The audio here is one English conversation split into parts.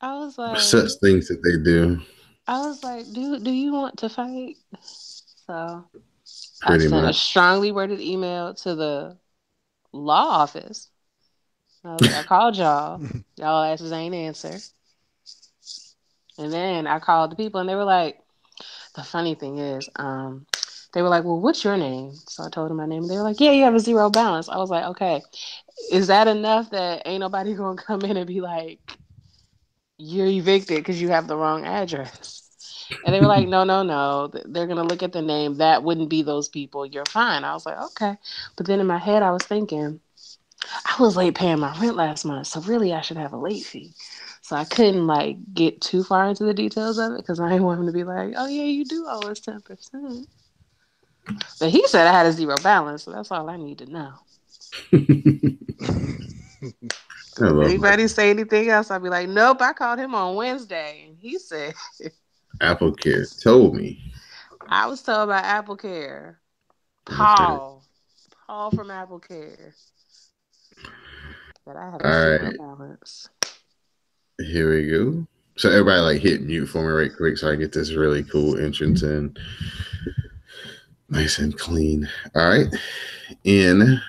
I was Such like, things that they do, do you want to fight? So I pretty sent a much. strongly worded email to the law office. I was like, I called y'all. Y'all asses ain't answer. And then I called the people and they were like, the funny thing is, they were like, well, what's your name? So I told them my name. And they were like, yeah, you have a zero balance. I was like, okay, is that enough that ain't nobody gonna come in and be like, you're evicted because you have the wrong address? And they were like, no, no, no. They're gonna look at the name. That wouldn't be those people. You're fine. I was like, okay. But then in my head, I was thinking, I was late paying my rent last month, so really I should have a late fee. So I couldn't like get too far into the details of it because I didn't want him to be like, "Oh yeah, you do owe us 10%." But he said I had a zero balance, so that's all I need to know. I Because if love my anybody say anything else, I'll be like, "Nope, I called him on Wednesday, and he said Apple Care told me. I was told by Apple Care, That's right. Paul from Apple Care, that I had All a zero right, balance." here we go. So everybody like hit mute for me right quick so I get this really cool entrance in. Nice and clean. All right. In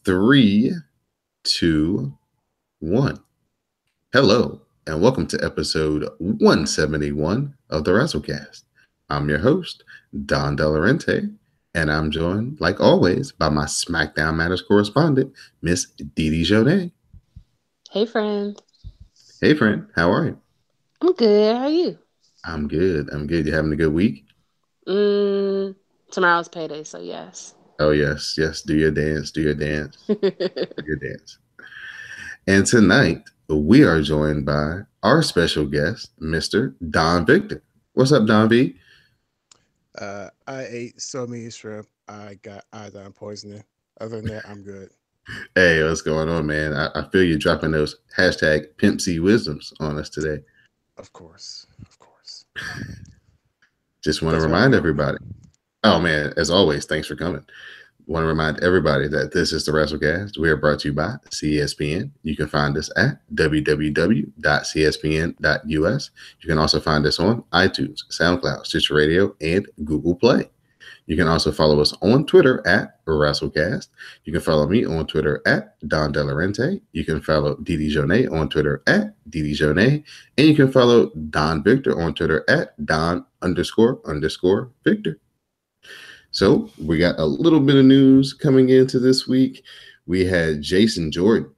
three, two, one. Hello, and welcome to episode 171 of the WrassleCast. I'm your host, Don Delarente, and I'm joined, like always, by my SmackDown Matters correspondent, Miss Dee Dee Jonay. Hey, friend, Hey, friend, how are you? I'm good. How are you? I'm good. I'm good. You having a good week? Mm, Tomorrow's payday, so yes. Oh, yes. Yes. Do your dance. Do your dance. Do your dance. And tonight, we are joined by our special guest, Mr. Don Victor. What's up, Don V? I ate so many shrimp. I got iodine poisoning. Other than that, I'm good. Hey, what's going on, man? I feel you dropping those hashtag Pimp C wisdoms on us today. Of course, of course. Just want to That's why I'm remind here. everybody. Oh, man, as always, thanks for coming. Want to remind everybody that this is the WrassleCast. We are brought to you by CSPN. You can find us at www.cspn.us. You can also find us on iTunes, SoundCloud, Stitcher Radio, and Google Play. You can also follow us on Twitter at WrassleCast. You can follow me on Twitter at Don Delarente. You can follow Didi Jonay on Twitter at Didi Jonay. And you can follow Don Victor on Twitter at Don underscore Victor. So we got a little bit of news coming into this week. We had Jason Jordan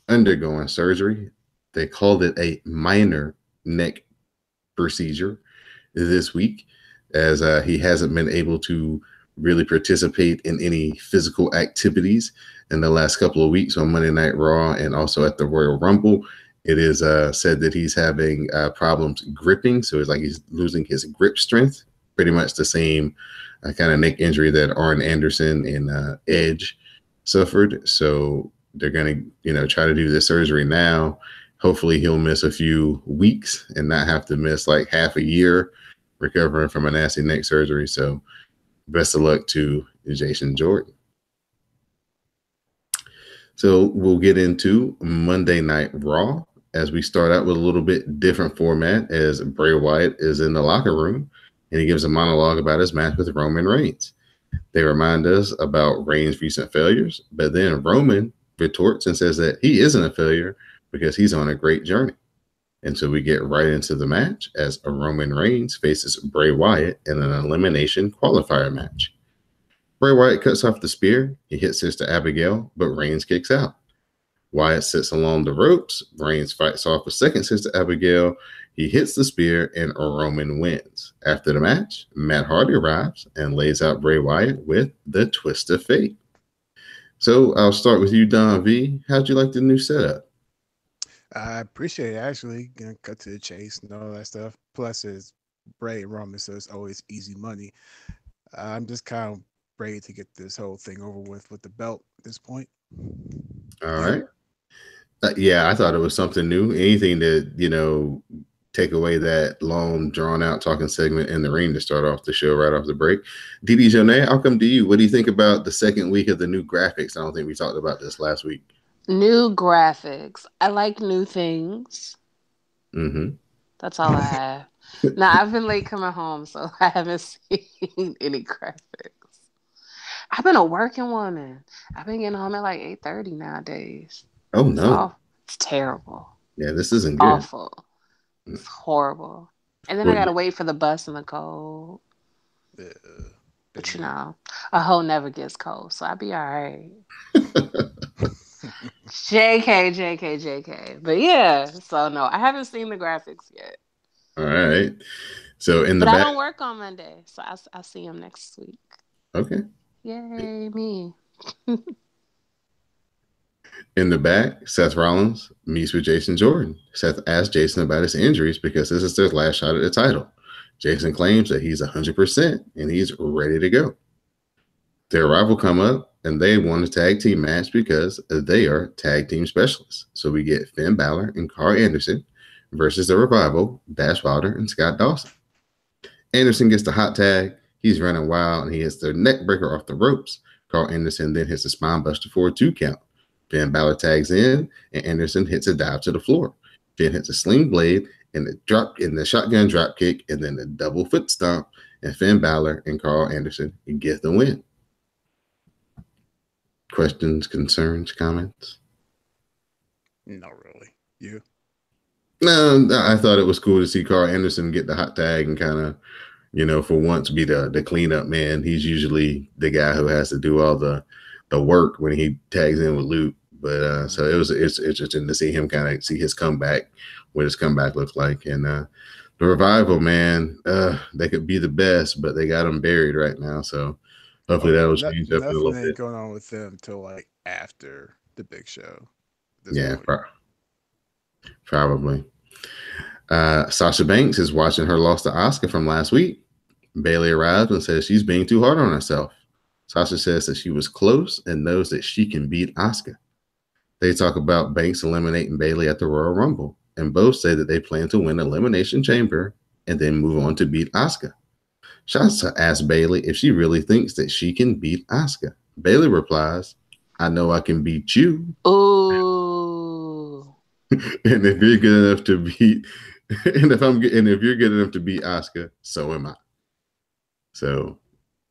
undergoing surgery. They called it a minor neck procedure this week, as he hasn't been able to really participate in any physical activities in the last couple of weeks on Monday Night Raw and also at the Royal Rumble. It is said that he's having problems gripping, so it's like he's losing his grip strength. Pretty much the same kind of neck injury that Arn Anderson and Edge suffered. So they're going to, try to do this surgery now. Hopefully, he'll miss a few weeks and not have to miss like half a year recovering from a nasty neck surgery. So, best of luck to Jason Jordan. So, we'll get into Monday Night Raw as we start out with a little bit different format as Bray Wyatt is in the locker room and he gives a monologue about his match with Roman Reigns. They remind us about Reigns' recent failures, but then Roman retorts and says that he isn't a failure because he's on a great journey. And so we get right into the match as Roman Reigns faces Bray Wyatt in an elimination qualifier match. Bray Wyatt cuts off the spear. He hits Sister Abigail, but Reigns kicks out. Wyatt sits along the ropes. Reigns fights off a second Sister Abigail. He hits the spear, and Roman wins. After the match, Matt Hardy arrives and lays out Bray Wyatt with the twist of fate. So I'll start with you, Don V. How'd you like the new setup? I appreciate it. Actually, gonna cut to the chase and all that stuff. Plus, it's Bray and Roman, so it's always easy money. I'm just kind of ready to get this whole thing over with the belt at this point. All You? right. Yeah, I thought it was something new. Anything to, take away that long, drawn out talking segment in the ring to start off the show right off the break. Didi Jonay, I'll come to you. What do you think about the second week of the new graphics? I don't think we talked about this last week. New graphics. I like new things. Mm-hmm. That's all I have. Now I've been late coming home, so I haven't seen any graphics. I've been a working woman. I've been getting home at like 8:30 nowadays. Oh It's no. all. It's terrible. Yeah, this It's isn't good. awful. It's horrible. And then I What? gotta wait for the bus in the cold. Been But there. a hoe never gets cold, so I'll be all right. JK, JK, JK. But yeah, so no, I haven't seen the graphics yet. All right. So in the But I back, don't work on Monday, so I'll see him next week. okay. Yay, me. In the back, Seth Rollins meets with Jason Jordan. Seth asks Jason about his injuries because this is their last shot at the title. Jason claims that he's 100% and he's ready to go. Their rival come up and they want a tag team match because they are tag team specialists. So we get Finn Balor and Carl Anderson versus the Revival, Dash Wilder and Scott Dawson. Anderson gets the hot tag. He's running wild and he hits the neck breaker off the ropes. Carl Anderson then hits the spine buster for a 2 count. Finn Balor tags in and Anderson hits a dive to the floor. Finn hits a sling blade and the shotgun drop kick and then the double foot stomp. And Finn Balor and Carl Anderson get the win. Questions, concerns, comments? Not really. You? No, I thought it was cool to see Carl Anderson get the hot tag and kind of, for once be the cleanup man. He's usually the guy who has to do all the work when he tags in with Luke. But so it's interesting to see him kind of see his comeback, what his comeback looks like. And the Revival, man, they could be the best, but they got him buried right now. So hopefully that'll change up in a little Nothing bit. ain't going on with them until like after the big show. At this Yeah, point. probably. Sasha Banks is watching her loss to Asuka from last week. Bailey arrives and says she's being too hard on herself. Sasha says that she was close and knows that she can beat Asuka. They talk about Banks eliminating Bailey at the Royal Rumble, and both say that they plan to win Elimination Chamber and then move on to beat Asuka. Sasha asks Bailey if she really thinks that she can beat Asuka. Bailey replies, "I know I can beat you." Ooh. And if you're good enough to beat, and if you're good enough to beat Asuka, so am I. So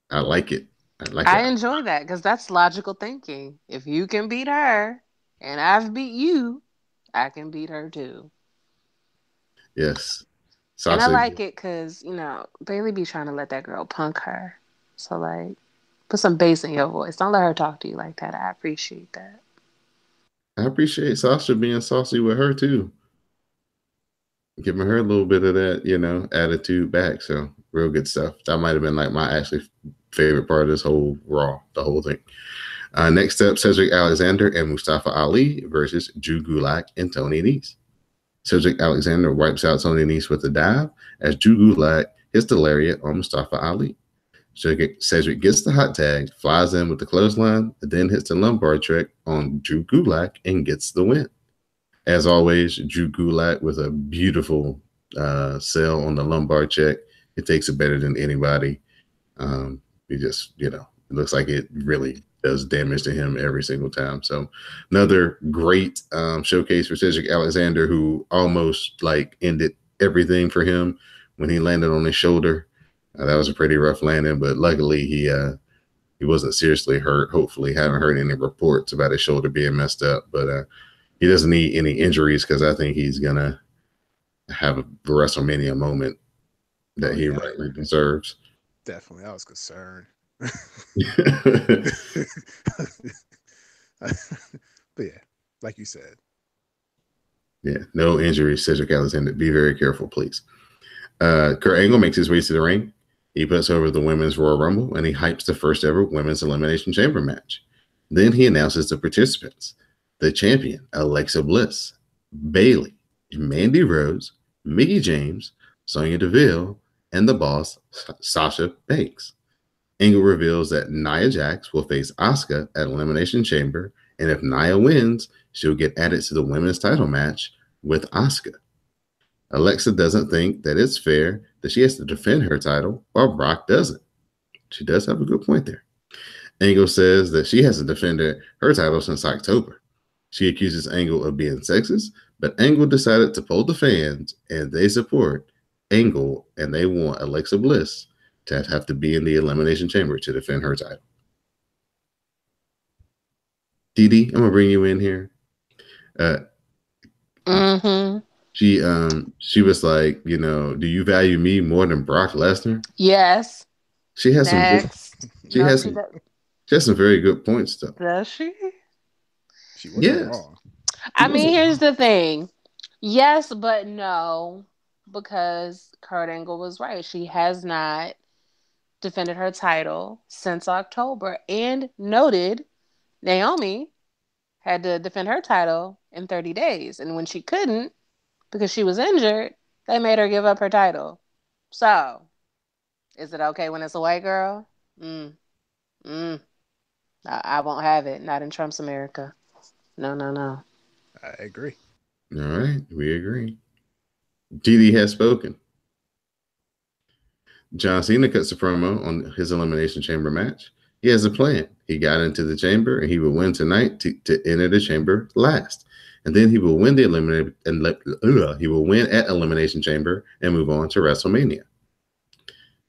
I like it. I like I it. enjoy that because that's logical thinking. If you can beat her and I've beat you, I can beat her too. Yes, And I Sasha. like it because, Bailey be trying to let that girl punk her. So, like, put some bass in your voice. Don't let her talk to you like that. I appreciate that. I appreciate Sasha being saucy with her too, giving her a little bit of that, attitude back. So real good stuff. That might have been like my actually favorite part of this whole Raw, the whole thing. Next up, Cedric Alexander and Mustafa Ali versus Drew Gulak and Tony Nese. Cedric Alexander wipes out Tony Nese with a dive as Drew Gulak hits the lariat on Mustafa Ali. Cedric gets the hot tag, flies in with the clothesline, and then hits the lumbar trick on Drew Gulak and gets the win. As always, Drew Gulak with a beautiful sell on the lumbar check. It takes it better than anybody. He just, it looks like it really does damage to him every single time. So another great showcase for Cedric Alexander, who almost like ended everything for him when he landed on his shoulder. That was a pretty rough landing, but luckily he wasn't seriously hurt. Hopefully, haven't heard any reports about his shoulder being messed up, but he doesn't need any injuries because I think he's gonna have a WrestleMania moment that he rightly deserves. Definitely, I was concerned. But yeah, like you said. Yeah, no injuries, Cedric Alexander. Be very careful, please. Kurt Angle makes his way to the ring. He puts over the Women's Royal Rumble and he hypes the first ever Women's Elimination Chamber match. Then he announces the participants: the champion, Alexa Bliss, Bayley, Mandy Rose, Mickie James, Sonya Deville, and the boss, Sasha Banks. Angle reveals that Nia Jax will face Asuka at Elimination Chamber, and if Nia wins, she'll get added to the women's title match with Asuka. Alexa doesn't think that it's fair that she has to defend her title while Brock doesn't. She does have a good point there. Angle says that she hasn't defended her title since October. She accuses Angle of being sexist But Angle decided to poll the fans, and they support Angle, and they want Alexa Bliss to have to be in the Elimination Chamber to defend her title. Dee, I'm gonna bring you in here. Uh, Mm-hmm. she was like, do you value me more than Brock Lesnar? Yes. She has some good. Next. She No, has she some. does. She has some very good points, though. Does she? She wasn't Yes, wrong. she I mean, wasn't here's wrong. the thing. Yes, but no, because Kurt Angle was right. She has not defended her title since October, and noted Naomi had to defend her title in 30 days. And when she couldn't, because she was injured, they made her give up her title. So, is it okay when it's a white girl? Mm, mm. I won't have it. Not in Trump's America. No, no, no. I agree. All right, we agree. Dee has spoken. John Cena cuts a promo on his Elimination Chamber match. He has a plan. He got into the chamber and he will win tonight to enter the chamber last. And then he will win the he will win at Elimination Chamber and move on to WrestleMania.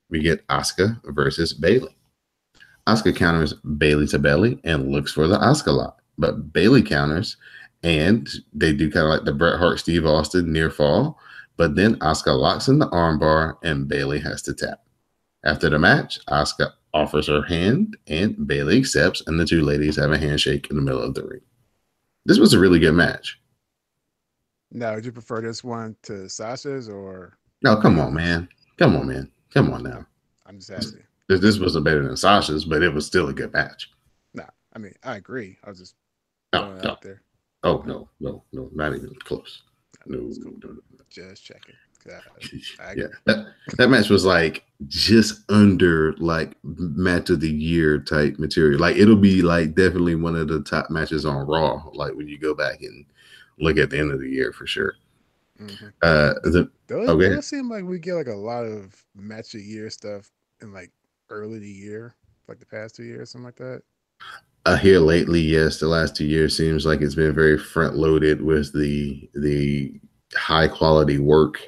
We get Asuka versus Bayley. Asuka counters Bayley to belly and looks for the Asuka lock. But Bayley counters and they do kind of like the Bret Hart Steve Austin near fall. But then Asuka locks in the armbar and Bayley has to tap. After the match, Asuka offers her hand and Bayley accepts, and the two ladies have a handshake in the middle of the ring. This was a really good match. Now, would you prefer this one to Sasha's or? No, come on, man. Come on, man. Come on now. I'm just asking. This wasn't better than Sasha's, but it was still a good match. Nah, I mean, I agree. I was just No, throwing it no. out there. Oh, no, not even close. No, Cool. no. Just checking. Yeah, that match was like just under like match of the year type material. Like it'll be like definitely one of the top matches on Raw. Like when you go back and look at the end of the year for sure. Mm-hmm. Okay. Does seem like we get like a lot of match of the year stuff in like early the year, like the past 2 years, something like that. Here lately, yes, the last 2 years seems like it's been very front loaded with the high quality work.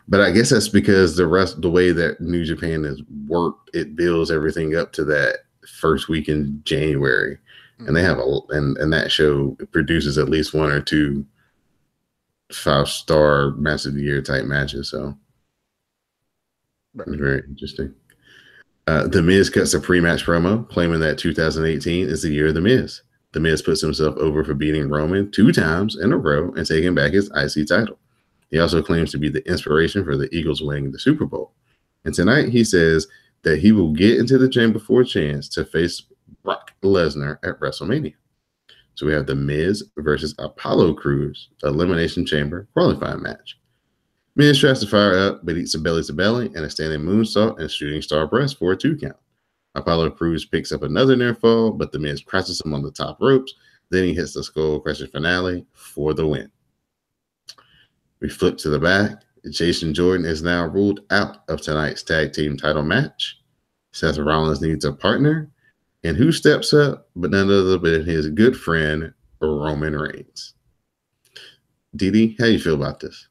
But I guess that's because the way that New Japan has worked, it builds everything up to that first week in January, and they have and that show produces at least one or two 5-star match of the year type matches. So very interesting. The Miz cuts a pre-match promo claiming that 2018 is the year of The Miz. The Miz puts himself over for beating Roman 2 times in a row and taking back his IC title. He also claims to be the inspiration for the Eagles winning the Super Bowl. And tonight he says that he will get into the chamber for a chance to face Brock Lesnar at WrestleMania. So we have The Miz versus Apollo Crews Elimination Chamber qualifying match. Miz tries to fire up, but eats a belly to belly and a standing moonsault and shooting star breast for a 2 count. Apollo Crews picks up another near fall, but The Miz crashes him on the top ropes. Then he hits the skull crusher finale for the win. We flip to the back. Jason Jordan is now ruled out of tonight's tag team title match. Seth Rollins needs a partner. And who steps up but none other than his good friend, Roman Reigns. Dee, how you feel about this?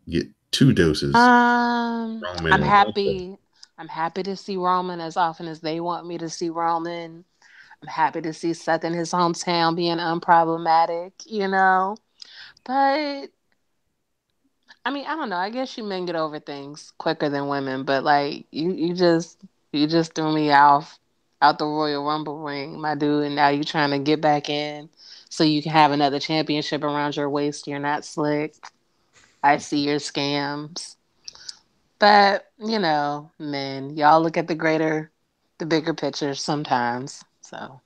Get 2 doses. I'm happy. I'm happy to see Roman as often as they want me to see Roman. I'm happy to see Seth in his hometown being unproblematic, But I mean, I don't know. I guess you men get over things quicker than women, but like you just threw me out the Royal Rumble ring, my dude, and now you trying to get back in so you can have another championship around your waist. You're not slick. I see your scams. But, men, y'all look at the bigger picture sometimes. So,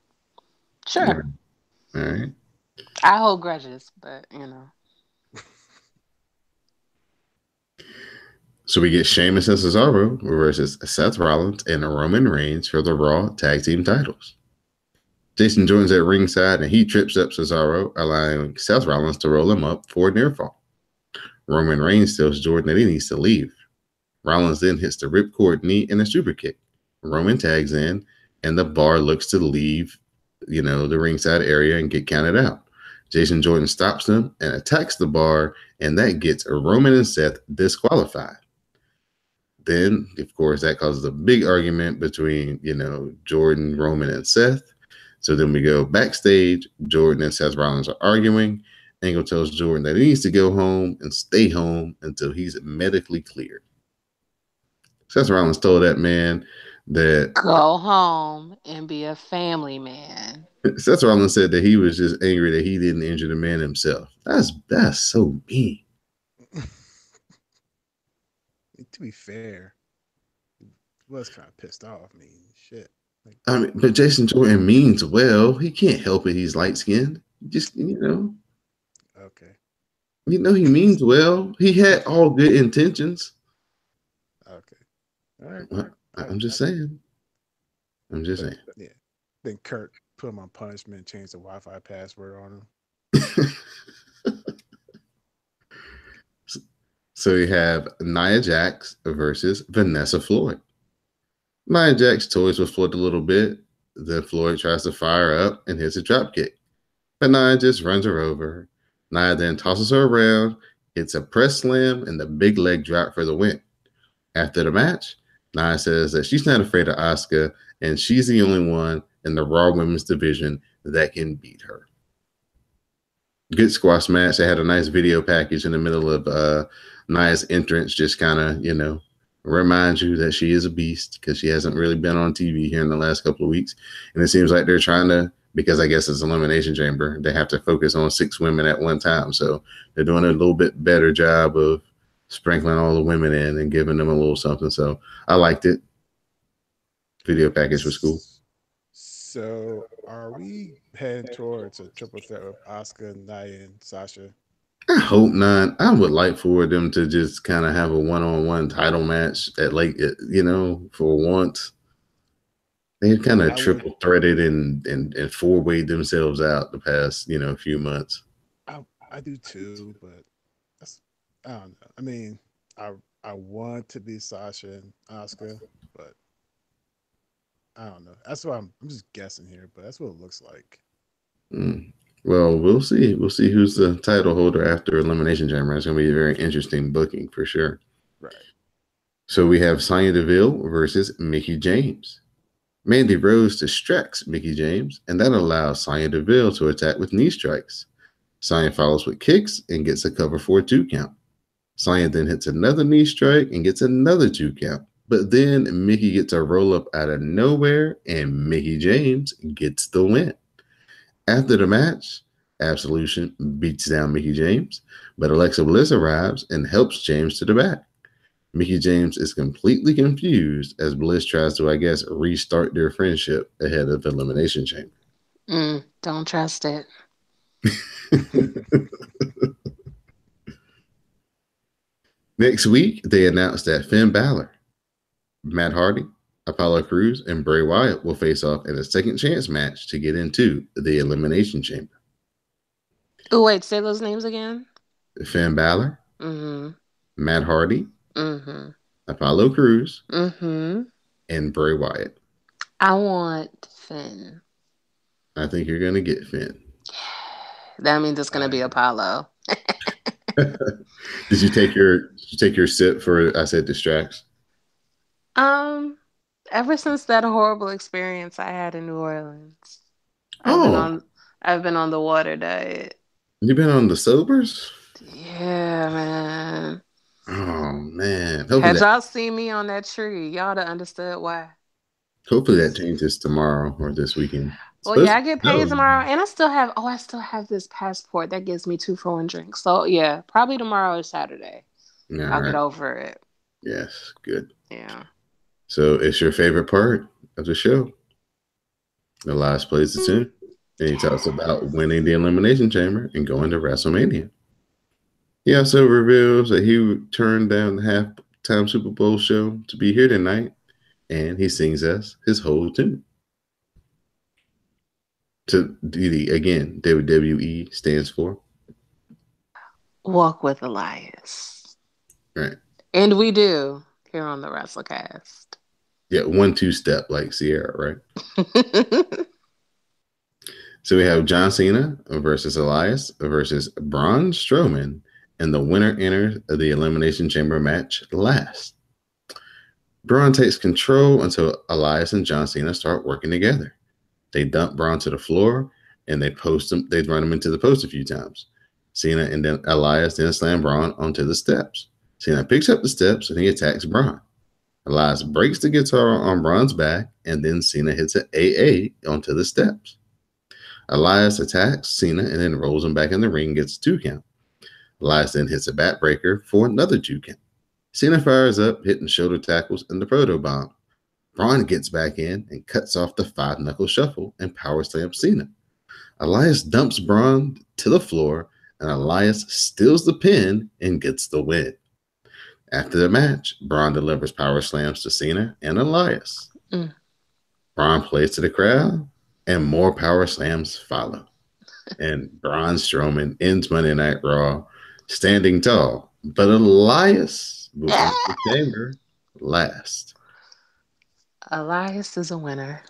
sure. All right. I hold grudges, but, So we get Sheamus and Cesaro versus Seth Rollins and Roman Reigns for the Raw Tag Team titles. Jason Jordan's at ringside and he trips up Cesaro, allowing Seth Rollins to roll him up for a near fall. Roman Reigns tells Jordan that he needs to leave. Rollins then hits the ripcord knee and a super kick. Roman tags in and the bar looks to leave, the ringside area and get counted out. Jason Jordan stops them and attacks the bar, and that gets Roman and Seth disqualified. Then, of course, that causes a big argument between, Jordan, Roman, and Seth. So then we go backstage. Jordan and Seth Rollins are arguing. Angle tells Jordan that he needs to go home and stay home until he's medically cleared. Seth Rollins told that man that Go home and be a family man. Seth Rollins said that he was just angry that he didn't injure the man himself. That's so mean. To be fair, he was kind of pissed off. I mean, shit. Like, I mean, but Jason Jordan means well. He can't help it. He's light skinned. Just okay. he means well. He had all good intentions. Okay. All right. I'm just saying. Yeah. Then Kurt put him on punishment and changed the Wi-Fi password on him. So you have Nia Jax versus Vanessa Floyd. Nia Jax toys with Floyd a little bit. Then Floyd tries to fire up and hits a drop kick. But Nia just runs her over. Nia then tosses her around, hits a press slam, and the big leg drop for the win. After the match, Nia says that she's not afraid of Asuka, and she's the only one in the Raw Women's division that can beat her. Good squash match. They had a nice video package in the middle of Nia's entrance, just kind of, remind you that she is a beast because she hasn't really been on TV here in the last couple of weeks. And it seems like they're trying to, because I guess it's Elimination Chamber, they have to focus on 6 women at one time. So they're doing a little bit better job of sprinkling all the women in and giving them a little something. So I liked it. Video package was cool. So are we heading towards a triple threat with Asuka, Nia, and Sasha? I hope not. I would like for them to just kind of have a one-on-one title match at for once. They've kind of triple threaded and four-wayed themselves out the past, few months. I do too, but I don't know. I mean, I want to be Sasha and Asuka, but I don't know. That's why I'm just guessing here, but that's what it looks like. Well, we'll see. We'll see who's the title holder after Elimination Chamber. It's going to be a very interesting booking for sure. Right. So we have Sonya Deville versus Mickie James. Mandy Rose distracts Mickie James, and that allows Sonya Deville to attack with knee strikes. Sonya follows with kicks and gets a cover for a 2 count. Sonya then hits another knee strike and gets another 2 count. But then Mickie gets a roll up out of nowhere, and Mickie James gets the win. After the match, Absolution beats down Mickie James, but Alexa Bliss arrives and helps James to the back. Mickie James is completely confused as Bliss tries to, I guess, restart their friendship ahead of Elimination Chamber. Don't trust it. Next week, they announced that Finn Balor, Matt Hardy, Apollo Crews, and Bray Wyatt will face off in a second chance match to get into the Elimination Chamber. Oh, wait, say those names again. Finn Balor, Matt Hardy, Apollo Crews, and Bray Wyatt. I want Finn. I think you're going to get Finn. That means it's going to be Apollo. Did you take your sip for I said distracts? Ever since that horrible experience I had in New Orleans, I've been on the water diet. You've been on the sobers? Yeah, man. Oh man! Had y'all seen me on that tree, y'all would have understood why. Hopefully that changes tomorrow or this weekend. Well, yeah, I get paid tomorrow, and I still have this passport that gives me 2 for 1 drink. So yeah, probably tomorrow or Saturday. I'll get over it. Yes, good. Yeah. So it's your favorite part of the show. Elias plays the tune, and he talks about winning the Elimination Chamber and going to WrestleMania. He also reveals that he turned down the halftime Super Bowl show to be here tonight, and he sings us his whole tune. To again, WWE stands for Walk with Elias. Right. And we do here on the WrassleCast. Yeah, 1-2 step like Sierra, right? So we have John Cena versus Elias versus Braun Strowman, and the winner enters the Elimination Chamber match last. Braun takes control until Elias and John Cena start working together. They dump Braun to the floor and they post him. They run him into the post a few times. Cena and then Elias then slam Braun onto the steps. Cena picks up the steps and he attacks Braun. Elias breaks the guitar on Braun's back and then Cena hits an AA onto the steps. Elias attacks Cena and then rolls him back in the ring, gets a 2 count. Elias then hits a backbreaker for another 2 count. Cena fires up, hitting shoulder tackles and the proto bomb. Braun gets back in and cuts off the 5 knuckle shuffle and power slams Cena. Elias dumps Braun to the floor and Elias steals the pin and gets the win. After the match, Braun delivers power slams to Cena and Elias. Mm. Braun plays to the crowd and more power slams follow. And Braun Strowman ends Monday Night Raw standing tall, but Elias moves into the chamber last. Elias is a winner.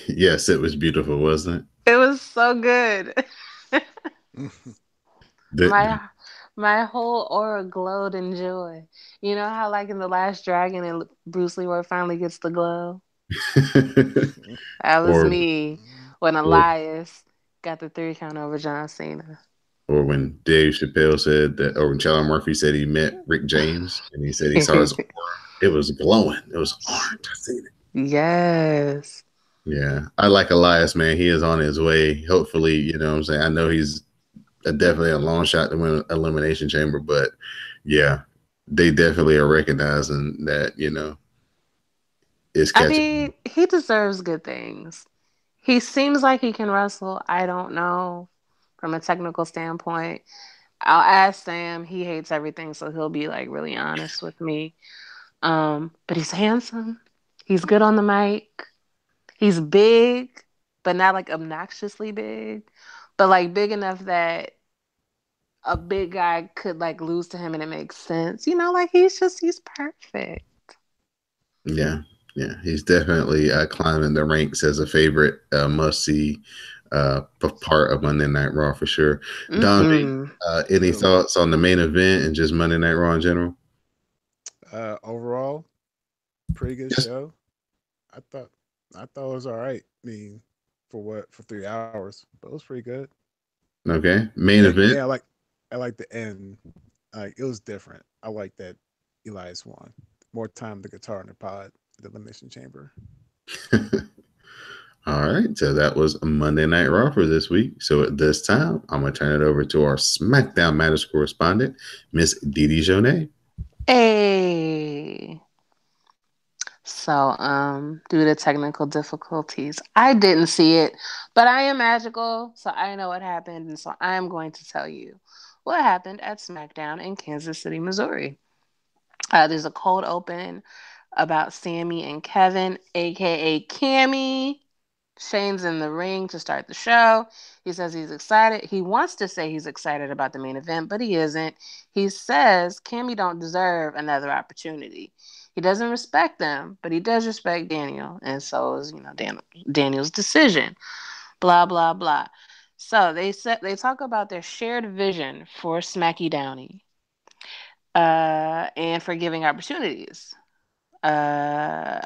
Yes, it was beautiful, wasn't It was so good. it? My whole aura glowed in joy. You know how like in The Last Dragon and Bruce Leroy finally gets the glow? That was or me when or Elias got the 3 count over John Cena. or when Dave Chappelle said that, or when Charlie Murphy said he met Rick James and he said he saw his aura, it was glowing. It was orange. I seen it. Yes. Yeah, I like Elias, man. He is on his way. Hopefully, you know what I'm saying. I know he's definitely a long shot to win Elimination Chamber, but yeah, they definitely are recognizing that, it's I catching. mean, he deserves good things. He seems like he can wrestle. I don't know from a technical standpoint. I'll ask Sam. He hates everything, so he'll be like really honest with me. But he's handsome. He's good on the mic. He's big, but not like obnoxiously big, but like big enough that a big guy could like lose to him and it makes sense. You know, like he's perfect. Yeah, yeah, he's definitely climbing the ranks as a favorite must see part of Monday Night Raw for sure. Don, Mm-hmm. any Yo, thoughts on the main event and just Monday Night Raw in general? overall, pretty good Yes. show. I thought I thought it was all right. I mean, for 3 hours, but it was pretty good. Okay, main And event. I like the end. Like it was different. I like that Elias won. More time the guitar in the pod, the elimination chamber. All right, so that was Monday Night Raw for this week. So at this time, I'm gonna turn it over to our SmackDown Matters correspondent, Miss Didi Jonay. Hey. So, due to technical difficulties, I didn't see it, but I am magical, so I know what happened, and so I am going to tell you what happened at SmackDown in Kansas City, Missouri. There's a cold open about Sammy and Kevin, aka Cammy. Shane's in the ring to start the show. He says he's excited. He wants to say he's excited about the main event, but he isn't. He says Cammy don't deserve another opportunity. He doesn't respect them, but he does respect Daniel, and so is Daniel's decision. Blah blah blah. So they talk about their shared vision for Smacky Downey, and for giving opportunities. Uh,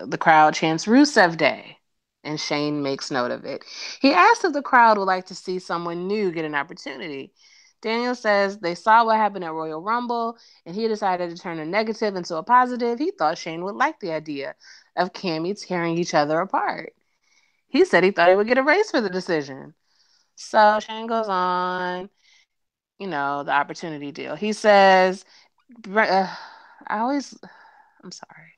the crowd chants Rusev Day, and Shane makes note of it. He asks if the crowd would like to see someone new get an opportunity. Daniel says they saw what happened at Royal Rumble, and he decided to turn a negative into a positive. He thought Shane would like the idea of Cammy tearing each other apart. He said he thought he would get a raise for the decision. So Shane goes on, the opportunity deal. He says, I always, I'm sorry.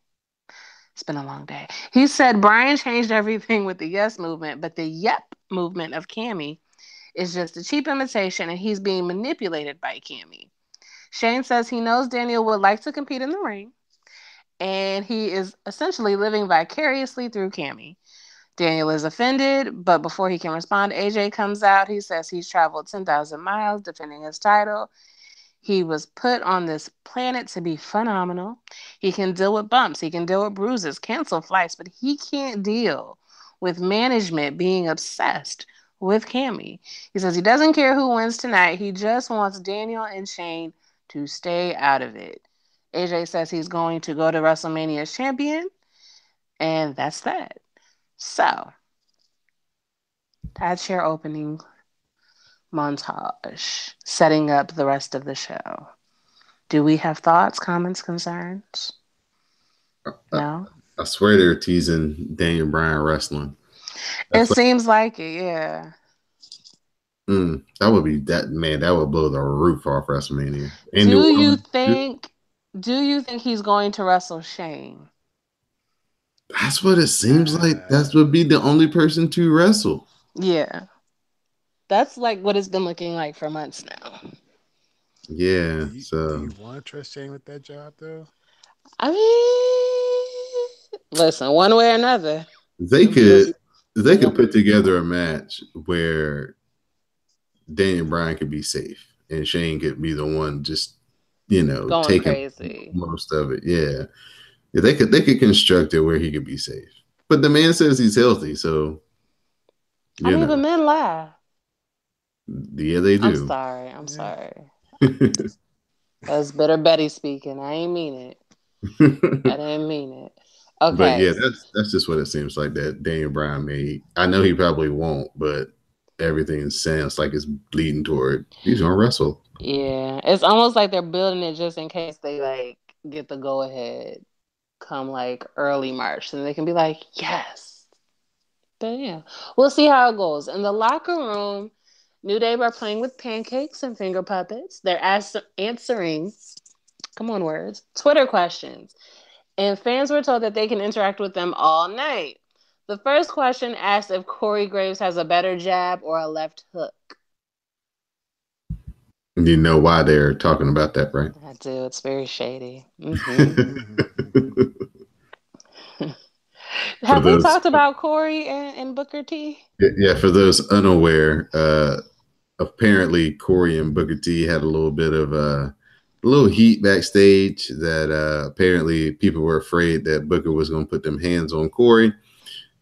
It's been a long day. He said Brian changed everything with the yes movement, but the yep movement of Cammy is just a cheap imitation and he's being manipulated by Cammy. Shane says he knows Daniel would like to compete in the ring and he is essentially living vicariously through Cammy. Daniel is offended, but before he can respond, AJ comes out. He says he's traveled 10,000 miles defending his title. He was put on this planet to be phenomenal. He can deal with bumps, he can deal with bruises, cancel flights, but he can't deal with management being obsessed with Cammy. He says he doesn't care who wins tonight. He just wants Daniel and Shane to stay out of it. AJ says he's going to go to WrestleMania as champion, and that's that. So, that's your opening montage, setting up the rest of the show. Do we have thoughts, comments, concerns? I, No? I swear they're teasing Daniel Bryan wrestling. It That's like, seems like it, yeah. that would be that man. That would blow the roof off WrestleMania in New Do you Orleans. think do you think he's going to wrestle Shane? That's what it seems like. Uh, That would be the only person to wrestle. Yeah. That's like what it's been looking like for months now. Yeah. do So you want to trust Shane with that job though? I mean, listen, one way or another, they it'll be could they one could put together a match where Daniel Bryan could be safe and Shane could be the one just going taking crazy. most of it. Yeah. Yeah, they could construct it where he could be safe. But the man says he's healthy, so I you mean, but know. men lie. Yeah, they I'm do. sorry. I'm Yeah. sorry. That's Bitter Betty speaking. I ain't mean it. I didn't mean it. But Okay. yeah, that's just what it seems like that Daniel Bryan made. I know he probably won't, but everything sounds like it's bleeding toward he's gonna wrestle. Yeah. It's almost like they're building it just in case they like get the go ahead come like early March. And they can be like, yes. But yeah. We'll see how it goes. In the locker room, New Day are playing with pancakes and finger puppets. They're answering, come on, words, Twitter questions. And fans were told that they can interact with them all night. The first question asked if Corey Graves has a better jab or a left hook. You know why they're talking about that, right? I do. It's very shady. Mm-hmm. For Have we those, talked about Corey and Booker T? yeah, for those unaware, apparently Corey and Booker T had a little bit of a little heat backstage. That apparently people were afraid that Booker was going to put them hands on Corey,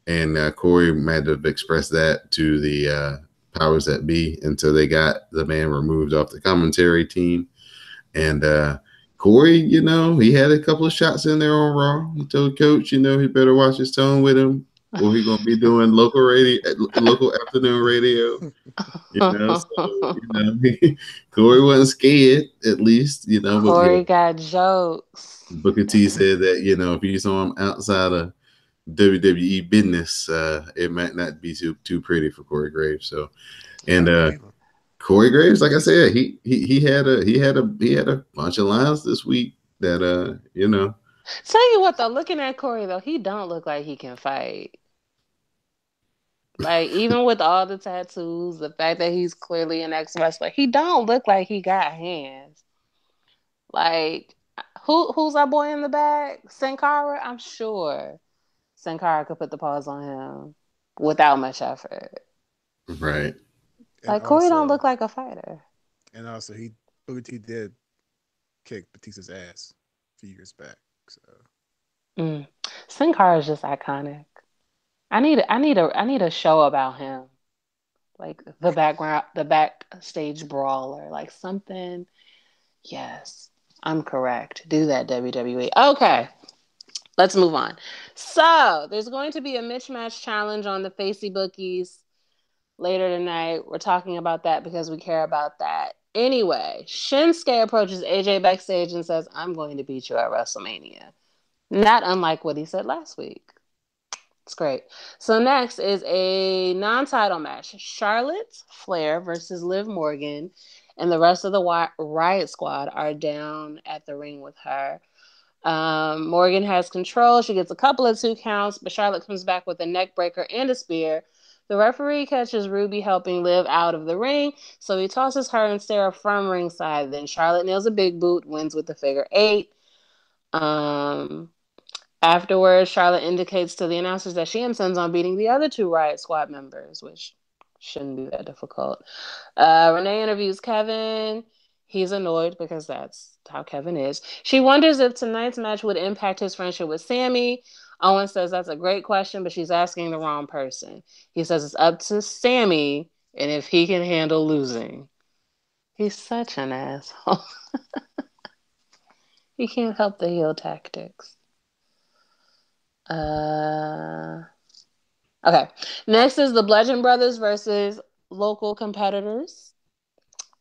and Corey might have expressed that to the powers that be until they got the man removed off the commentary team. And Corey, he had a couple of shots in there on Raw. He told Coach, he better watch his tone with him, or he gonna be doing local afternoon radio. So Corey wasn't scared, at least, but Corey got jokes. Booker T said that, if you saw him outside of WWE business, it might not be too pretty for Corey Graves. So, I and don't blame him. Corey Graves, like I said, he had a bunch of lines this week that Tell you what though, looking at Corey though, he don't look like he can fight. Like even with all the tattoos, the fact that he's clearly an ex-wrestler, he don't look like he got hands. Like who's our boy in the back? Sin Cara? I'm sure Sin Cara could put the paws on him without much effort. right. And Like Corey don't also, look like a fighter. he Booker T did kick Batista's ass a few years back. So Sin Cara is just iconic. I need a show about him. Like the backstage brawler, like something. Yes, I'm correct. Do that, WWE. Okay, let's move on. So there's going to be a mismatch challenge on the Facey Bookies later tonight. We're talking about that because we care about that. Anyway, Shinsuke approaches AJ backstage and says, "I'm going to beat you at WrestleMania." Not unlike what he said last week. It's great. So next is a non-title match: Charlotte Flair versus Liv Morgan, and the rest of the Riot Squad are down at the ring with her. Morgan has control. She gets a couple of 2 counts, but Charlotte comes back with a neck breaker and a spear. The referee catches Ruby helping Liv out of the ring, so he tosses her and Sarah from ringside. Then Charlotte nails a big boot, wins with the figure 8. Um, Afterwards, Charlotte indicates to the announcers that she intends on beating the other 2 Riot Squad members, which shouldn't be that difficult. Renee interviews Kevin. He's annoyed because that's how Kevin is. She wonders if tonight's match would impact his friendship with Sammy. Owen says that's a great question, but she's asking the wrong person. He says it's up to Sammy and if he can handle losing. He's such an asshole. He can't help the heel tactics. Okay. Next is the Bludgeon Brothers versus local competitors.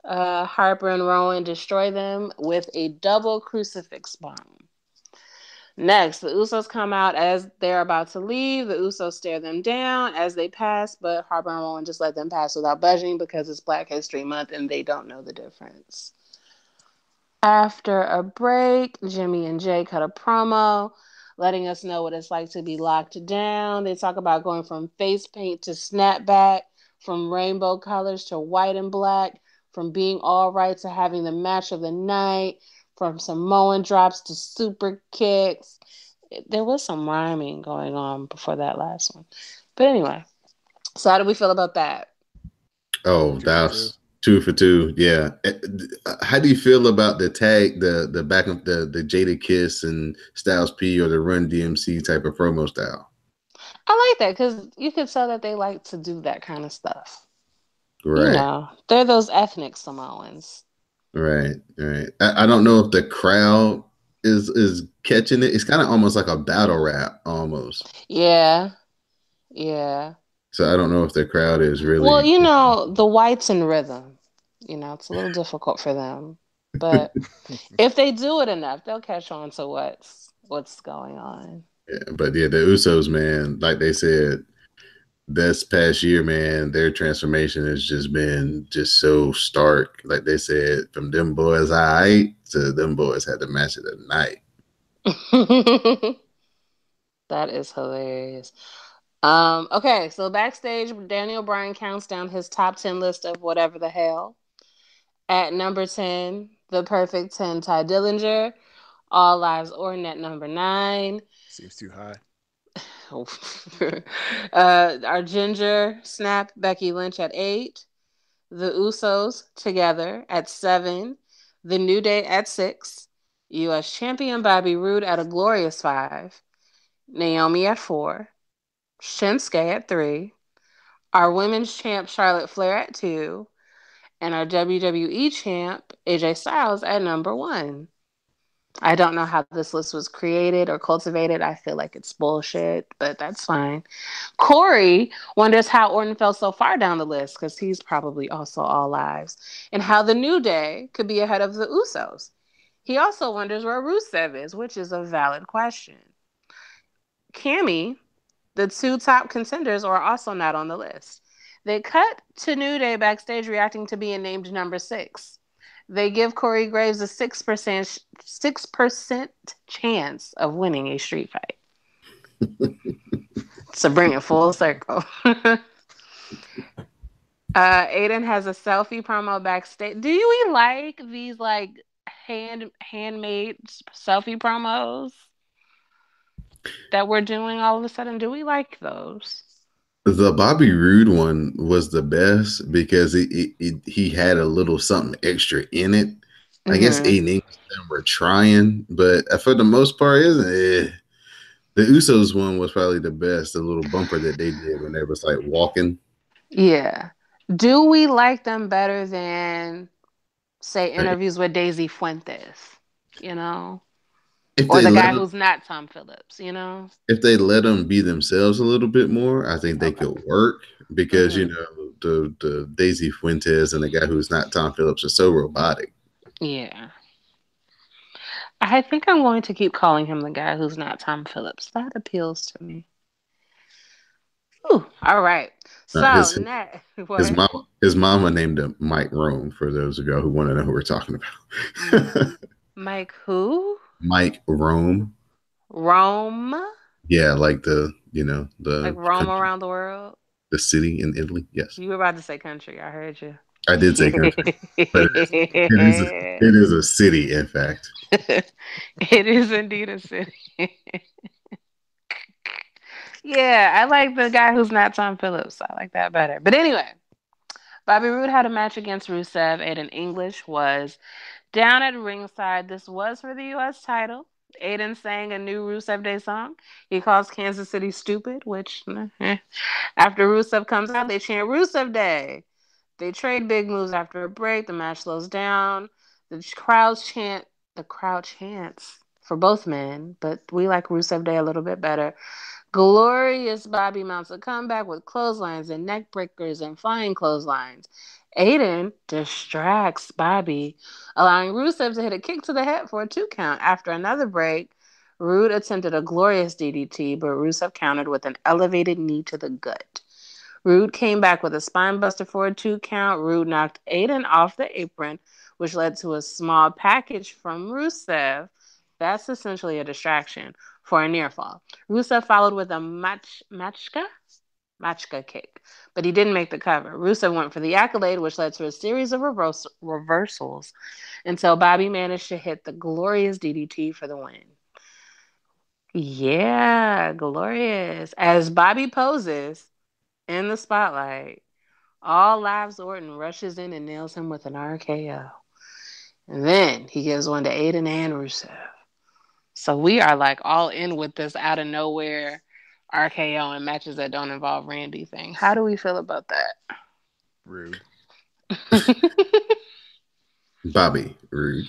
Harper and Rowan destroy them with a double crucifix bomb. Next, the Usos come out as they're about to leave. The Usos stare them down as they pass, but Harper and Rowan just let them pass without budging because it's Black History Month and they don't know the difference. After a break, Jimmy and Jay cut a promo letting us know what it's like to be locked down. They talk about going from face paint to snapback, from rainbow colors to white and black, from being all right to having the match of the night, from Samoan drops to super kicks. There was some rhyming going on before that last one. But anyway, so how do we feel about that? Oh, 2 for 2. that's 2 for 2. Yeah. How do you feel about the tag, the back of the Jada Kiss and Styles P or the Run DMC type of promo style? I like that because you could tell that they like to do that kind of stuff. You Right. know, they're those ethnic Samoans. Right. Right. I don't know if the crowd is catching it. It's kind of almost like a battle rap almost. Yeah, yeah. So I don't know if the crowd is Well, really. you know, the whites in rhythm, it's a little difficult for them. But if they do it enough, they'll catch on to what's going on. Yeah, but yeah, the Usos, man, like they said, this past year, man, their transformation has just been just so stark. Like they said, from them boys I to them boys had the match of the night. That is hilarious. Okay, so backstage, Daniel Bryan counts down his top 10 list of whatever the hell. At number 10, the perfect 10, Ty Dillinger. All Lives Orton at number 9. Seems too high. Our Ginger Snap, Becky Lynch at 8. The Usos together at 7. The New Day at 6. U.S. Champion Bobby Roode at a glorious 5. Naomi at 4. Shinsuke at 3. Our Women's Champ Charlotte Flair at 2. And our WWE Champ AJ Styles at number 1. I don't know how this list was created or cultivated. I feel like it's bullshit, but that's fine. Corey wonders how Orton fell so far down the list because he's probably also All Lives, and how the New Day could be ahead of the Usos. He also wonders where Rusev is, which is a valid question. Cammy, the 2 top contenders, are also not on the list. They cut to New Day backstage reacting to being named number 6. They give Corey Graves a 6% chance of winning a street fight. To bring it full circle. Aiden has a selfie promo backstage. Do you like these like handmade selfie promos that we're doing all of a sudden? Do we like those? The Bobby Roode one was the best because he had a little something extra in it. I guess Mm-hmm. Aiden English and them were trying, but for the most part, isn't it? The Usos one was probably the best. The little bumper that they did when they was like walking. Yeah. Do we like them better than, say, Like, interviews with Daisy Fuentes? You know? if Or they the let guy them, who's not Tom Phillips, you know? if they let them be themselves a little bit more, I think they Okay. could work because Mm-hmm. the Daisy Fuentes and the guy who's not Tom Phillips are so robotic. Yeah. I think I'm going to keep calling him the guy who's not Tom Phillips. That appeals to me. Ooh, all right. Uh, So, his next, his what? mama named him Mike Rome for those of y'all who want to know who we're talking M- about. Mike who? Mike Rome. Rome? Yeah, like Like the Rome country, around the world? the city in Italy. Yes, You were about to say country. I heard you. I did say country, but it is a city, in fact. It is indeed a city. Yeah, I like the guy who's not Tom Phillips. I like that better. But anyway, Bobby Roode had a match against Rusev. Aiden English was down at ringside. This was for the U.S. title. Aiden sang a new Rusev Day song. He calls Kansas City stupid, which, after Rusev comes out, they chant Rusev Day. They trade big moves after a break. The match slows down. The crowd chants for both men, but we like Rusev Day a little bit better. Glorious Bobby mounts a comeback with clotheslines and neck breakers and flying clotheslines. Aiden distracts Bobby, allowing Rusev to hit a kick to the head for a 2 count. After another break, Rude attempted a glorious DDT, but Rusev countered with an elevated knee to the gut. Rude came back with a spine buster for a 2 count. Rude knocked Aiden off the apron, which led to a small package from Rusev. That's essentially a distraction for a near fall. Rusev followed with a Machka kick, but he didn't make the cover. Rusev went for the accolade, which led to a series of reversals until Bobby managed to hit the glorious DDT for the win. Yeah, glorious. As Bobby poses in the spotlight, all Lives Orton rushes in and nails him with an RKO. And then he gives one to Aiden and Rusev. So we are like all in with this out of nowhere RKO and matches that don't involve Randy thing. How do we feel about Rude. that? Bobby Roode.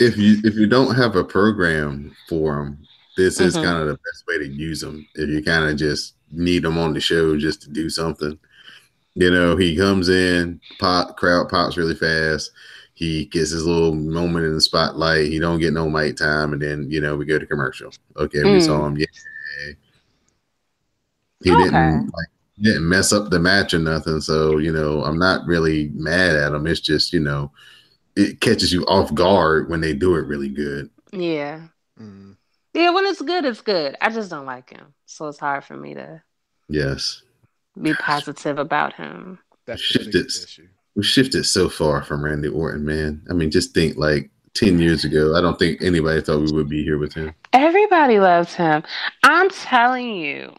If you don't have a program for them, this is Hmm. kind of the best way to use them. If you kind of just need them on the show just to do something, he comes in, crowd pops really fast. He gets his little moment in the spotlight. He don't get no mic time, and then we go to commercial. Okay, we saw Mm. him. Yeah, he Okay. didn't mess up the match or nothing. So I'm not really mad at him. It's just it catches you off guard when they do it really good. Yeah. Mm, Yeah, when it's good, it's good. I just don't like him. So it's hard for me to Yes. be Gosh, positive about him. we that's the shifted. biggest issue. We shifted so far from Randy Orton, man. I mean, just think like 10 years ago. I don't think anybody thought we would be here with him. Everybody loves him. I'm telling you,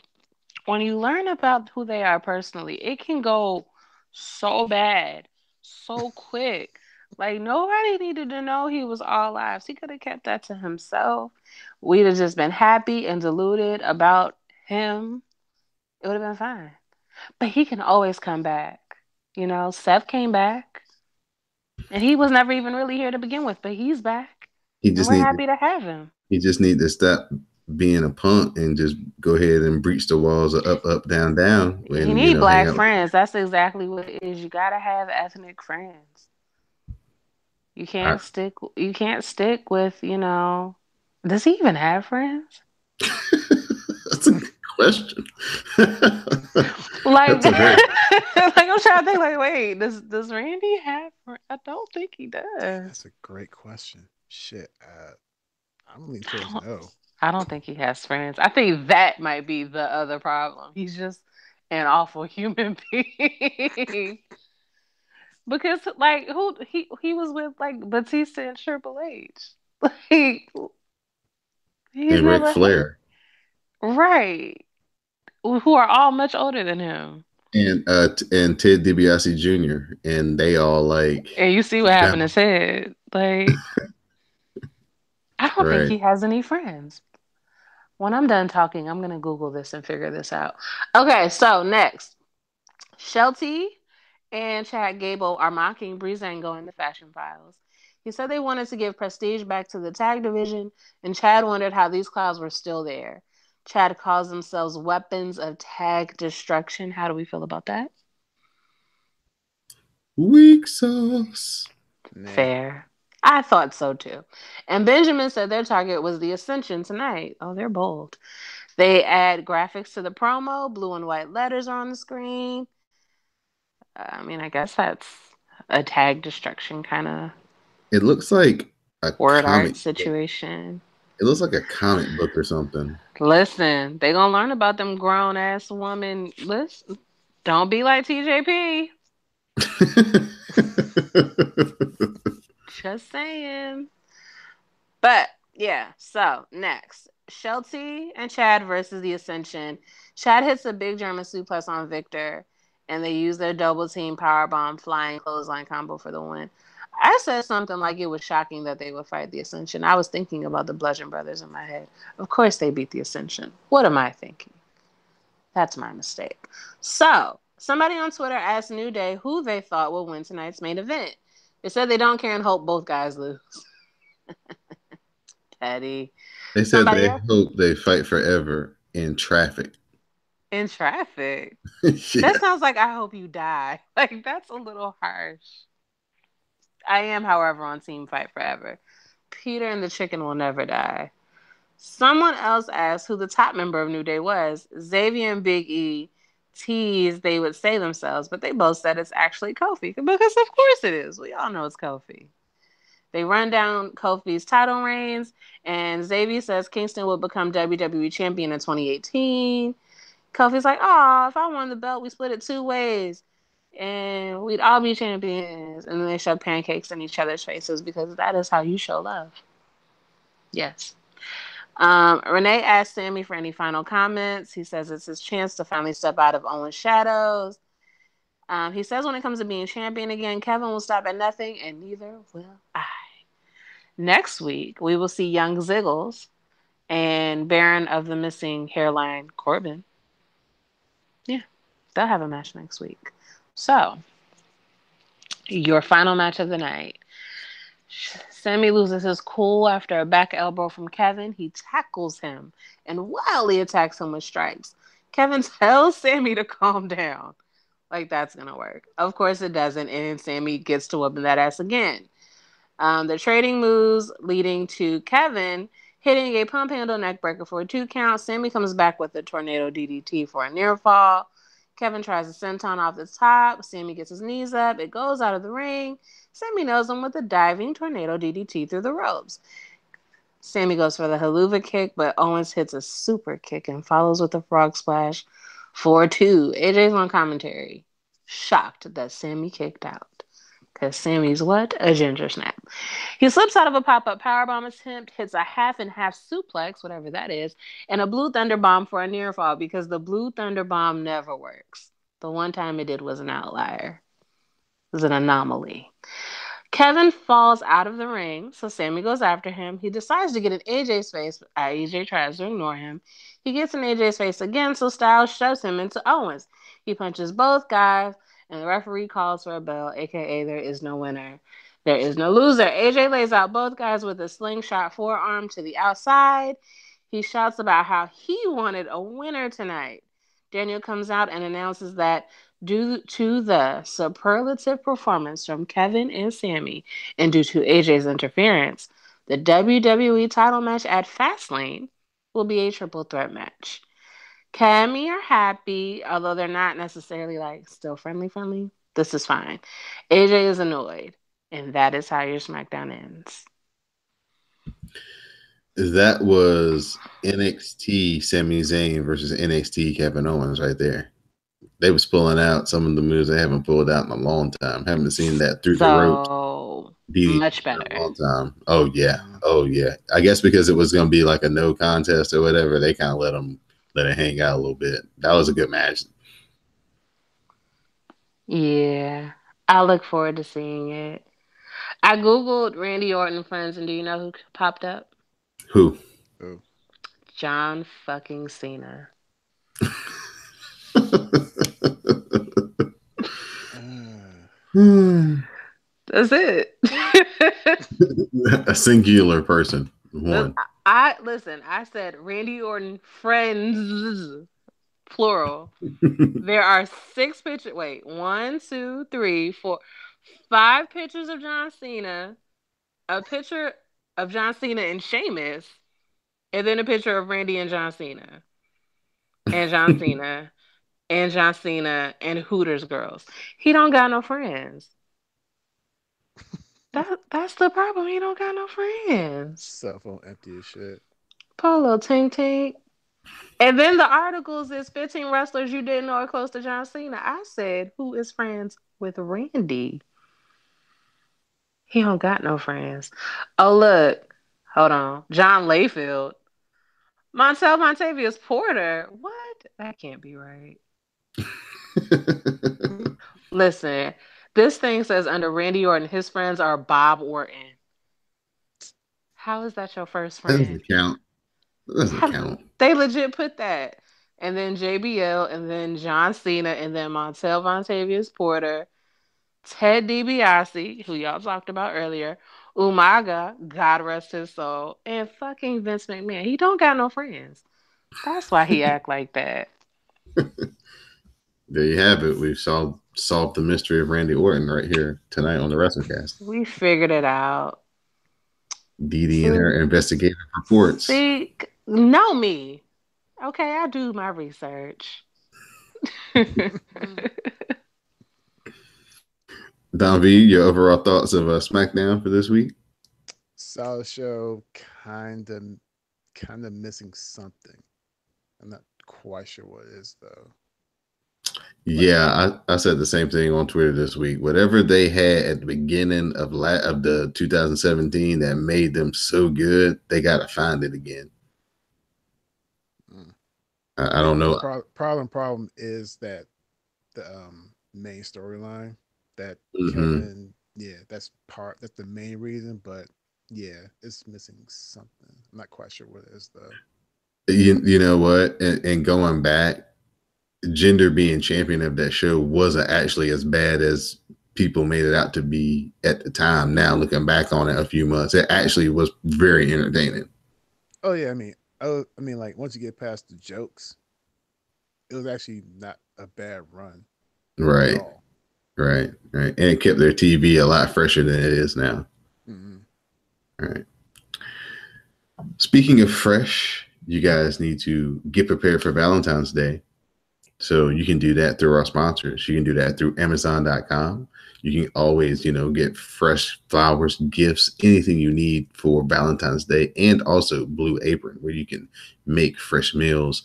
when you learn about who they are personally, it can go so bad, so quick. Like nobody needed to know he was all lives. He could have kept that to himself. We'd have just been happy and deluded about him. It would have been fine. But he can always come back. Seth came back and he was never even really here to begin with, but he's back He and just we're need to. happy to have him. He just need to stop being a punk and just go ahead and breach the walls of up, up, down, down, He and need hang black out with the friends. That's exactly what it is. You gotta have ethnic friends. guys. You can't stick with, does he even have friends? That's a good question. Like That's a very like I'm trying to think like, wait, does Randy have I don't think he does. That's a great question. Shit. I'm leaning I towards don't no. I don't think he has friends. I think that might be the other problem. He's just an awful human being. Because like who he was with like Batista and Triple H. Like he's and Ric never had Flair right. Who are all much older than him. and Ted DiBiase Jr. and they all like And you see what happened to down. Ted. Like I don't think Right. he has any friends. When I'm done talking, I'm gonna Google this and figure this out. Okay, so next. Shelty and Chad Gable are mocking Breezango in the Fashion Files. He said they wanted to give prestige back to the tag division, and Chad wondered how these clouds were still there. Chad calls themselves weapons of tag destruction. How do we feel about that? Weak sauce. Nah. Fair. I thought so too. And Benjamin said their target was the Ascension tonight. Oh, they're bold. They add graphics to the promo. Blue and white letters are on the screen. I mean, I guess that's a tag destruction kind of It looks like a word art comic book. situation. It looks like a comic book or something. Listen, they gonna learn about them grown ass woman. Listen, don't be like TJP. Just saying. But yeah, so next. Shelty and Chad versus the Ascension. Chad hits a big German suplex on Victor, and they use their double team power bomb flying clothesline combo for the win. I said something like it was shocking that they would fight the Ascension. I was thinking about the Bludgeon Brothers in my head. Of course they beat the Ascension. What am I thinking? That's my mistake. So, somebody on Twitter asked New Day who they thought would win tonight's main event. They said they don't care and hope both guys lose. Petty. They said Somebody they else hope they fight forever in traffic. in traffic. That Yeah. sounds like I hope you die. Like, that's a little harsh. I am, however, on Team Fight Forever. Peter and the chicken will never die. Someone else asked who the top member of New Day was. Xavier and Big E teased they would say themselves, but they both said it's actually Kofi. Because of course it is. We all know it's Kofi. They run down Kofi's title reigns, and Xavier says Kingston will become WWE champion in 2018. Kofi's like, oh, if I won the belt, we split it 2 ways. And we'd all be champions. And then they shove pancakes in each other's faces because that is how you show love. Yes. Renee asked Sammy for any final comments. He says it's his chance to finally step out of Owen's shadows. He says when it comes to being champion again, Kevin will stop at nothing, and neither will I. Next week, we will see young Ziggles and Baron of the Missing Hairline Corbin. Yeah, they'll have a match next week. So, your final match of the night. Sammy loses his cool after a back elbow from Kevin. He tackles him and wildly attacks him with strikes. Kevin tells Sammy to calm down. Like, that's going to work. Of course it doesn't, and Sammy gets to whooping that ass again. The trading moves leading to Kevin hitting a pump handle neckbreaker for a 2 count. Sammy comes back with a tornado DDT for a near fall. Kevin tries a senton off the top. Sammy gets his knees up. It goes out of the ring. Sammy nails him with a diving tornado DDT through the ropes. Sammy goes for the haluva kick, but Owens hits a super kick and follows with a frog splash for 2. AJ's on commentary, shocked that Sammy kicked out. Because Sammy's what? A ginger snap. He slips out of a pop-up powerbomb attempt, hits a half-and-half suplex, whatever that is, and a blue thunder bomb for a near fall because the blue thunder bomb never works. The one time it did was an outlier. It was an anomaly. Kevin falls out of the ring, so Sammy goes after him. He decides to get in AJ's face, but AJ tries to ignore him. He gets in AJ's face again, so Styles shoves him into Owens. He punches both guys, and the referee calls for a bell, aka there is no winner. There is no loser. AJ lays out both guys with a slingshot forearm to the outside. He shouts about how he wanted a winner tonight. Daniel comes out and announces that due to the superlative performance from Kevin and Sammy, and due to AJ's interference, the WWE title match at Fastlane will be a triple threat match. Cammy are happy, although they're not necessarily like still friendly. This is fine. AJ is annoyed, and that is how your SmackDown ends. That was NXT Sami Zayn versus NXT Kevin Owens right there. They was pulling out some of the moves they haven't pulled out in a long time. Haven't seen that through the ropes So DDT much in a better. long time. Oh yeah. I guess because it was gonna be like a no contest or whatever, they kind of let it hang out a little bit. That was a good match. Yeah, I look forward to seeing it. I googled Randy Orton friends, and do you know who popped up? Who? Oh. John fucking Cena. That's it. A singular person. One. I listen. I said Randy Orton friends, plural. There are 6 pictures. Wait, 5 pictures of John Cena, a picture of John Cena and Sheamus, and then a picture of Randy and John Cena, and John Cena, and John Cena, and Hooters girls. He don't got no friends. That's the problem. He don't got no friends. Cell phone empty as shit. Polo Tink Tink. And then the articles is 15 wrestlers you didn't know are close to John Cena. I said, who is friends with Randy? He don't got no friends. Oh, look. Hold on. John Layfield. Montel Montavious Porter. What? That can't be right. Listen, This thing says under Randy Orton, his friends are Bob Orton. How is that your first That friend? doesn't count. That doesn't How, count. they legit put that. And then JBL, and then John Cena, and then Montel Vontavious Porter, Ted DiBiase, who y'all talked about earlier, Umaga, God rest his soul, and fucking Vince McMahon. He don't got no friends. That's why he act like that. There you have it. We've solved the mystery of Randy Orton right here tonight on the WrassleCast. We figured it out. Dee Dee and her See, investigative reports. see, know me. Okay, I do my research. Don V, your overall thoughts of SmackDown for this week? Solid show, kind of missing something. I'm not quite sure what it is though. Like, Yeah, I said the same thing on Twitter this week. Whatever they had at the beginning of the 2017 that made them so good, they got to find it again. mm. I don't know. Problem is that the main storyline that Hmm. Kevin, yeah, that's the main reason, but yeah, it's missing something. I'm not quite sure what it is though. You know what? And going back, Gender being champion of that show wasn't actually as bad as people made it out to be at the time. Now looking back on it a few months, it actually was very entertaining. Oh yeah, I mean, like once you get past the jokes, it was actually not a bad run at Right, all. right. And it kept their TV a lot fresher than it is now. Hmm. Right. Speaking of fresh, you guys need to get prepared for Valentine's Day. So you can do that through our sponsors. You can do that through Amazon.com. You can always, get fresh flowers, gifts, anything you need for Valentine's Day, and also Blue Apron, where you can make fresh meals,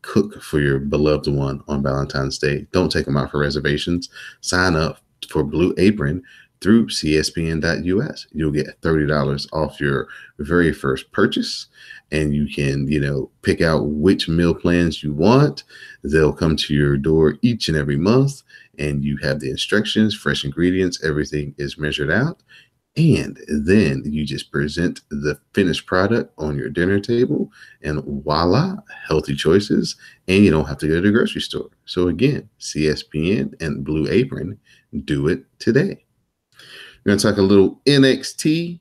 cook for your beloved one on Valentine's Day. Don't take them out for reservations. Sign up for Blue Apron through cspn.us. You'll get $30 off your very first purchase. And you can, pick out which meal plans you want. They'll come to your door each and every month, and you have the instructions, fresh ingredients, everything is measured out. And then you just present the finished product on your dinner table, and voila, healthy choices. And you don't have to go to the grocery store. So, again, CSPN and Blue Apron, do it today. We're going to talk a little NXT.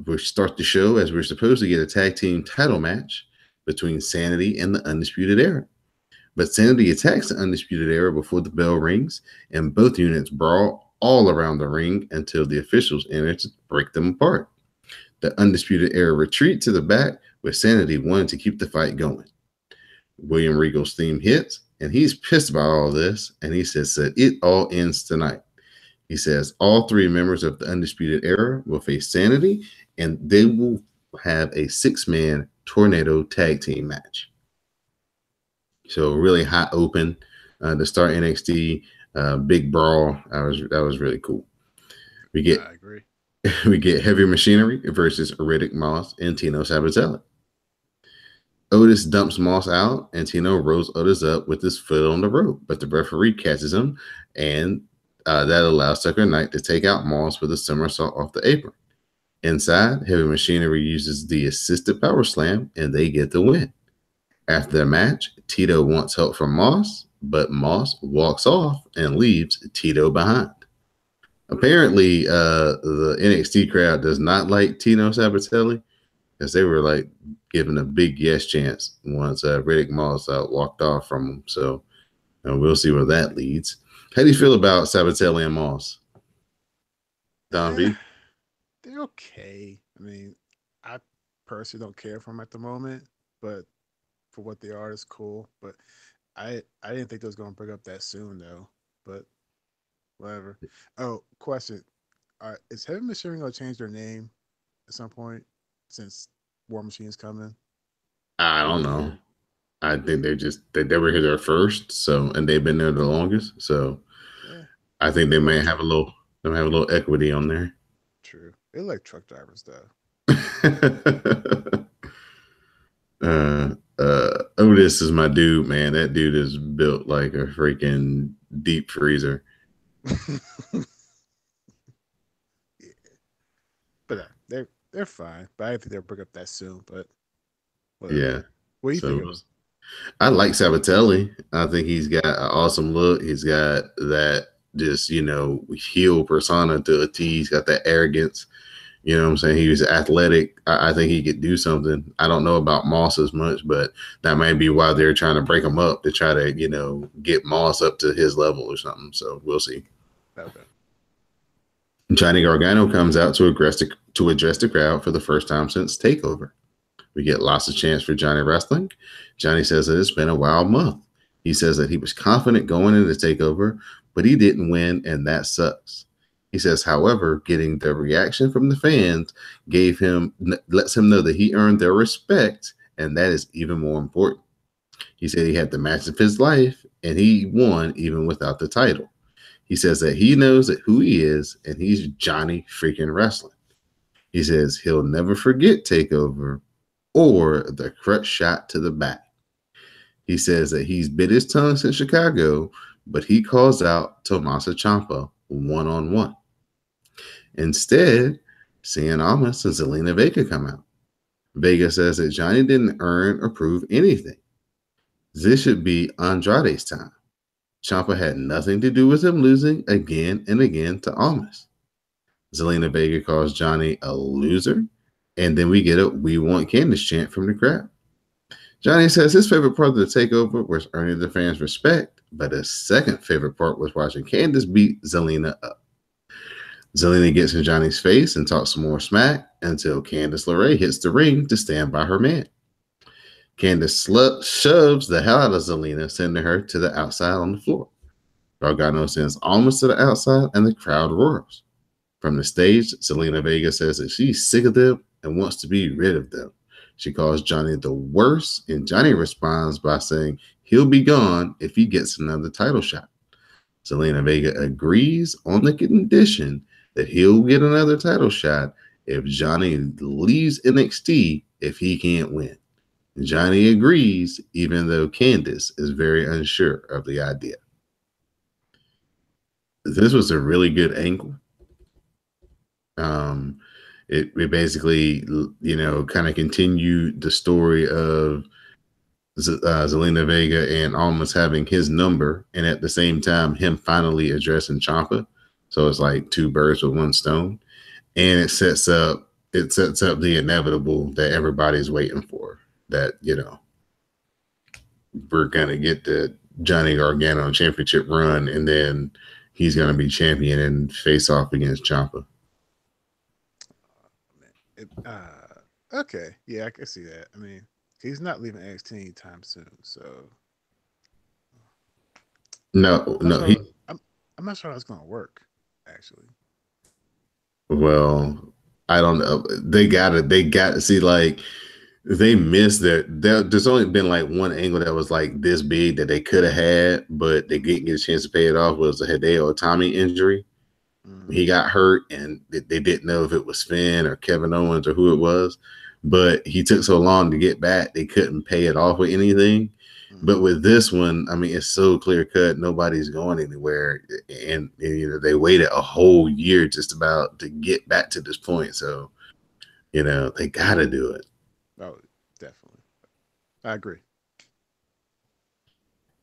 We'll start the show as we're supposed to get a tag team title match between Sanity and the Undisputed Era. But Sanity attacks the Undisputed Era before the bell rings, and both units brawl all around the ring until the officials enter to break them apart. The Undisputed Era retreat to the back, with Sanity wanting to keep the fight going. William Regal's theme hits, and he's pissed about all this, and he says that it all ends tonight. He says all three members of the Undisputed Era will face Sanity, and they will have a 6-man tornado tag team match. So really hot open to start NXT, big brawl. That was really cool. We get I agree. we get Heavy Machinery versus Riddick Moss and Tino Sabatelli. Otis dumps Moss out, and Tino rolls Otis up with his foot on the rope, but the referee catches him, and that allows Tucker Knight to take out Moss with a somersault off the apron. Inside, Heavy Machinery uses the assisted power slam, and they get the win. After the match, Tito wants help from Moss, but Moss walks off and leaves Tito behind. Apparently, the NXT crowd does not like Tino Sabatelli, because they were like giving a big yes chance once Riddick Moss walked off from him. So we'll see where that leads. How do you feel about Sabatelli and Moss? Don Eh, V? they're okay. I mean, I personally don't care for them at the moment, but for what they are, it's cool. But I didn't think they was gonna bring up that soon though. But whatever. Oh, question: is Heavy Machinery gonna change their name at some point since War Machine's coming? I don't know. I think they were here first, so, and they've been there the longest. So Yeah, I think they they look may like have truck. a little equity on there. True. They look like truck drivers though. Otis is my dude, man. That dude is built like a freaking deep freezer. Yeah, but they're fine. But I didn't think they'll break up that soon. But whatever. Yeah. What do you think So of him? I like Sabatelli. I think he's got an awesome look. He's got that just, heel persona to a T. He's got that arrogance. You know what I'm saying? He was athletic. I think he could do something. I don't know about Moss as much, but that might be why they're trying to break him up to try to, get Moss up to his level or something. So we'll see. Okay. Johnny Gargano comes out to address the crowd for the first time since Takeover. We get lots of chants for Johnny wrestling. Johnny says that it's been a wild month. He says that he was confident going into Takeover, but he didn't win, and that sucks. He says, however, getting the reaction from the fans lets him know that he earned their respect, and that is even more important. He said he had the match of his life, and he won even without the title. He says that he knows that who he is, and he's Johnny freaking wrestling. He says he'll never forget Takeover or the crutch shot to the back. He says that he's bit his tongue since Chicago, but he calls out Tommaso Ciampa one-on-one. Instead, Cien Almas and Zelina Vega come out. Vega says that Johnny didn't earn or prove anything. This should be Andrade's time. Ciampa had nothing to do with him losing again and again to Almas. Zelina Vega calls Johnny a loser, and then we get a "We Want Candice" chant from the crowd. Johnny says his favorite part of the takeover was earning the fans' respect, but his second favorite part was watching Candice beat Zelina up. Zelina gets in Johnny's face and talks some more smack until Candice LeRae hits the ring to stand by her man. Candice shoves the hell out of Zelina, sending her to the outside on the floor. Gargano sends Almas to the outside, and the crowd roars. From the stage, Zelina Vega says that she's sick of them and wants to be rid of them. She calls Johnny the worst, and Johnny responds by saying he'll be gone if he gets another title shot. Zelina Vega agrees on the condition that he'll get another title shot if Johnny leaves NXT if he can't win. Johnny agrees, even though Candice is very unsure of the idea. This was a really good angle. It basically, kind of continued the story of Zelina Vega and Almas having his number, and at the same time, him finally addressing Ciampa. So it's like two birds with one stone, and it sets up the inevitable that everybody's waiting for. That we're gonna get the Johnny Gargano championship run, and then he's gonna be champion and face off against Ciampa. Okay, yeah, I can see that. I mean, he's not leaving NXT anytime soon, so No, I'm not no, he. sure. I'm not sure how it's gonna work. Actually, Well, I don't know. They got to see, like, they missed that. There's only been like one angle that was like this big that they could have had, but they didn't get a chance to pay it off. Was the Hideo Itami injury. mm, He got hurt, and they didn't know if it was Finn or Kevin Owens or who it was. But he took so long to get back, they couldn't pay it off with anything. mm, But with this one, I mean, it's so clear cut. Nobody's going anywhere, and they waited a whole year just about to get back to this point. So they got to do it. oh, definitely, I agree.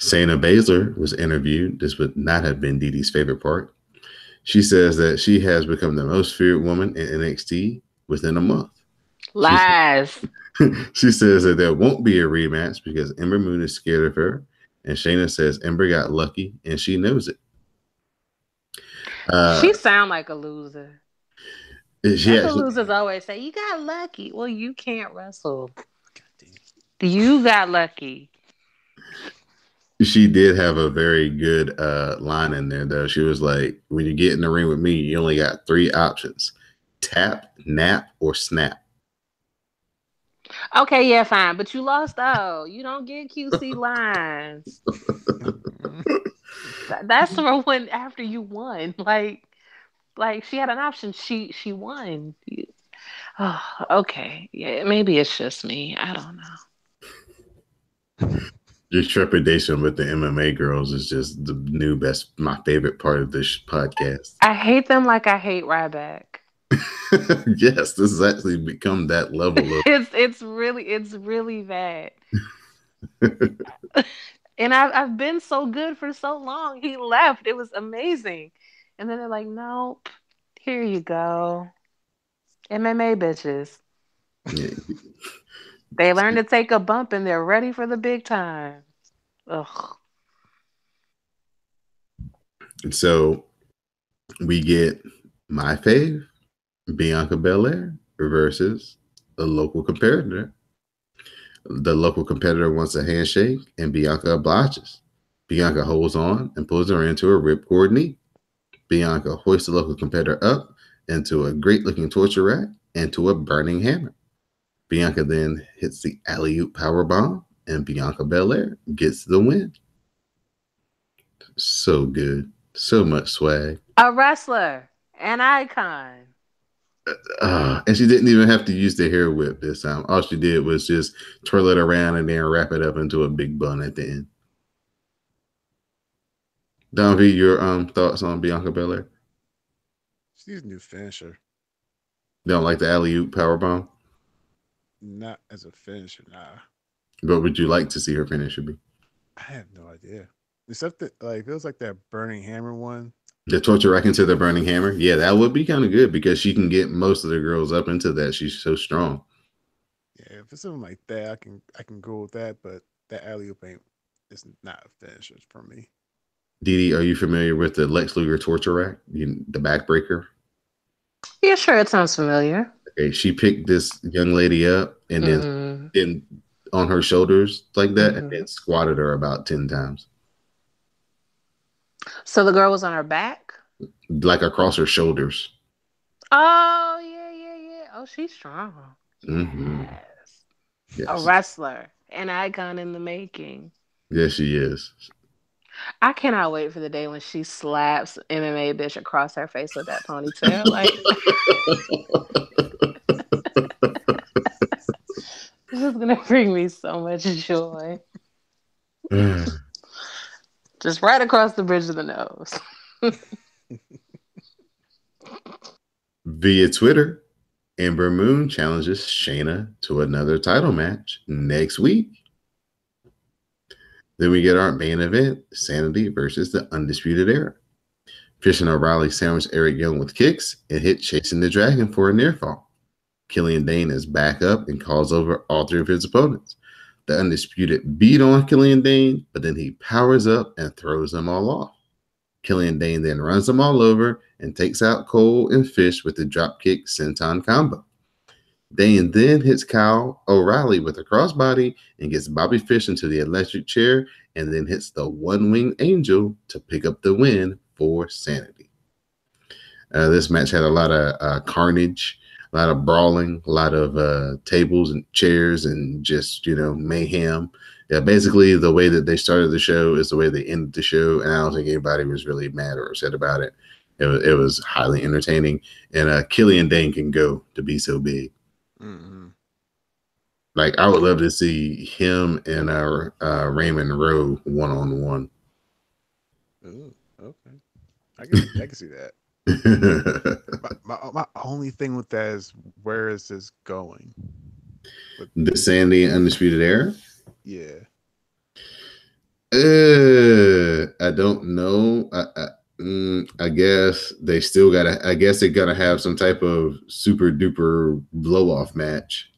Shayna Baszler was interviewed. This would not have been Dee Dee's favorite part. She says that she has become the most feared woman in NXT within a month. She Lies. she says that there won't be a rematch because Ember Moon is scared of her, and Shayna says Ember got lucky and she knows it. Uh, She sound like a loser. she That's what actually losers always say. You got lucky. Well, you can't wrestle. God damn. You got lucky. she did have a very good line in there though. She was like, "When you get in the ring with me, you only got three options: tap, nap, or snap." Okay, yeah, fine. But you lost though. You don't get QC lines. That's for when after you won. Like she had an option. She won. Oh, okay. Yeah, maybe it's just me. I don't know. Your trepidation with the MMA girls is just the new best, my favorite part of this podcast. I hate them like I hate Ryback. Yes, this has actually become that level of. It's really bad. And I've been so good for so long. He left. It was amazing. And then they're like, nope, here you go. MMA bitches. Yeah. They learn to take a bump and they're ready for the big time. Ugh. And so we get my fave, Bianca Belair versus a local competitor. The local competitor wants a handshake, and Bianca obliges. Bianca holds on and pulls her into a ripcord knee. Bianca hoists the local competitor up into a great looking torture rack and to a burning hammer. Bianca then hits the alley oop power bomb, and Bianca Belair gets the win. So good. So much swag. A wrestler, an icon. And she didn't even have to use the hair whip this time. All she did was just twirl it around and then wrap it up into a big bun at the end. Don V, your thoughts on Bianca Belair? She's a new finisher. Don't like the alley oop power bomb? Not as a finisher, nah. What would you like to see her finisher be? I have no idea. Except that, like, feels like that burning hammer one. The torture rack into the burning hammer? Yeah, that would be kind of good because she can get most of the girls up into that. She's so strong. Yeah, if it's something like that, I can go with that. But that alley oop ain't. It's not a finisher for me. Dee, are you familiar with the Lex Luger torture rack? The backbreaker? Yeah, sure, it sounds familiar. Okay, she picked this young lady up and Mm-hmm. then on her shoulders like that and Mm-hmm. then squatted her about 10 times. So the girl was on her back? Like across her shoulders. Oh, yeah, yeah, yeah. Oh, she's strong. Mm-hmm. Yes. A Yes. wrestler, an icon in the making. Yes, she is. I cannot wait for the day when she slaps MMA bitch across her face with that ponytail. Like, this is gonna bring me so much joy. Just right across the bridge of the nose. Via Twitter, Ember Moon challenges Shayna to another title match next week. Then we get our main event, Sanity versus the Undisputed Era. Fish and O'Reilly sandwich Eric Young with kicks and hit Chasing the Dragon for a near fall. Killian Dane is back up and calls over all three of his opponents. The Undisputed beat on Killian Dane, but then he powers up and throws them all off. Killian Dane then runs them all over and takes out Cole and Fish with the dropkick senton combo. Dane then hits Kyle O'Reilly with a crossbody and gets Bobby Fish into the electric chair and then hits the one-winged angel to pick up the win for Sanity. This match had a lot of carnage, a lot of brawling, a lot of tables and chairs and just, mayhem. Yeah, basically the way that they started the show is the way they ended the show, and I don't think anybody was really mad or upset about it. It was highly entertaining, and Killian Dane can go to be so big. Mm-hmm. Like, I would love to see him and Raymond Rowe one-on-one. Ooh, okay. I can see that. My only thing with that is, where is this going? The Sandy Undisputed Era? Yeah. I don't know. I guess they still gotta. I guess they gotta have some type of super duper blow off match.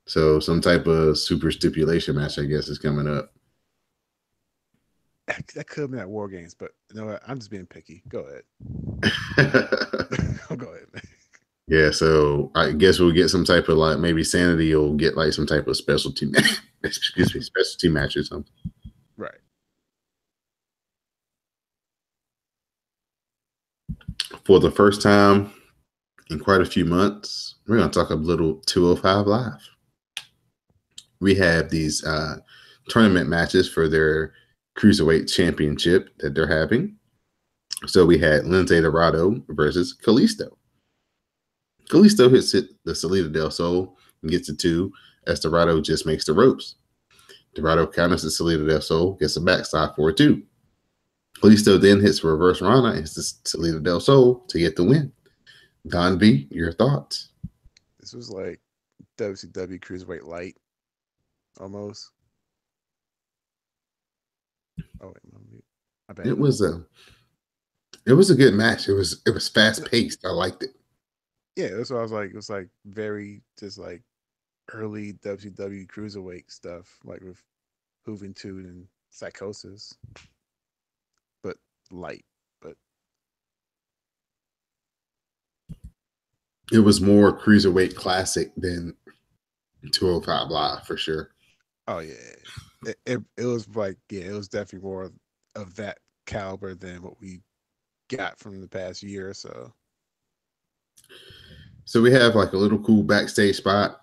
So some type of super stipulation match, I guess, is coming up. That could have been at War Games, but you know what? I'm just being picky. Go ahead. Go ahead, man. Yeah, so I guess we'll get some type of, like, maybe Sanity will get like some type of specialty match. Excuse me, specialty match or something. Right. For the first time in quite a few months, we're going to talk a little 205 Live. We have these tournament matches for their Cruiserweight Championship that they're having. So we had Lince Dorado versus Kalisto. Kalisto hits the Salida del Sol and gets a 2 as Dorado just makes the ropes. Dorado counters to Salida del Sol, gets a backside for a 2. Kalisto then hits reverse Rana and hits Salida del Sol to get the win. Don B, your thoughts? This was like WCW Cruiserweight Light almost. Oh wait, my bad. It was a good match. It was fast paced. I liked it. Yeah, that's what I was like. It was like very just like early WCW Cruiserweight stuff, like with Juventud and Psychosis, but light. But It was more cruiserweight classic than 205 Live for sure. oh yeah, it was like yeah, it was definitely more of that caliber than what we got from the past year or so. So we have like a little cool backstage spot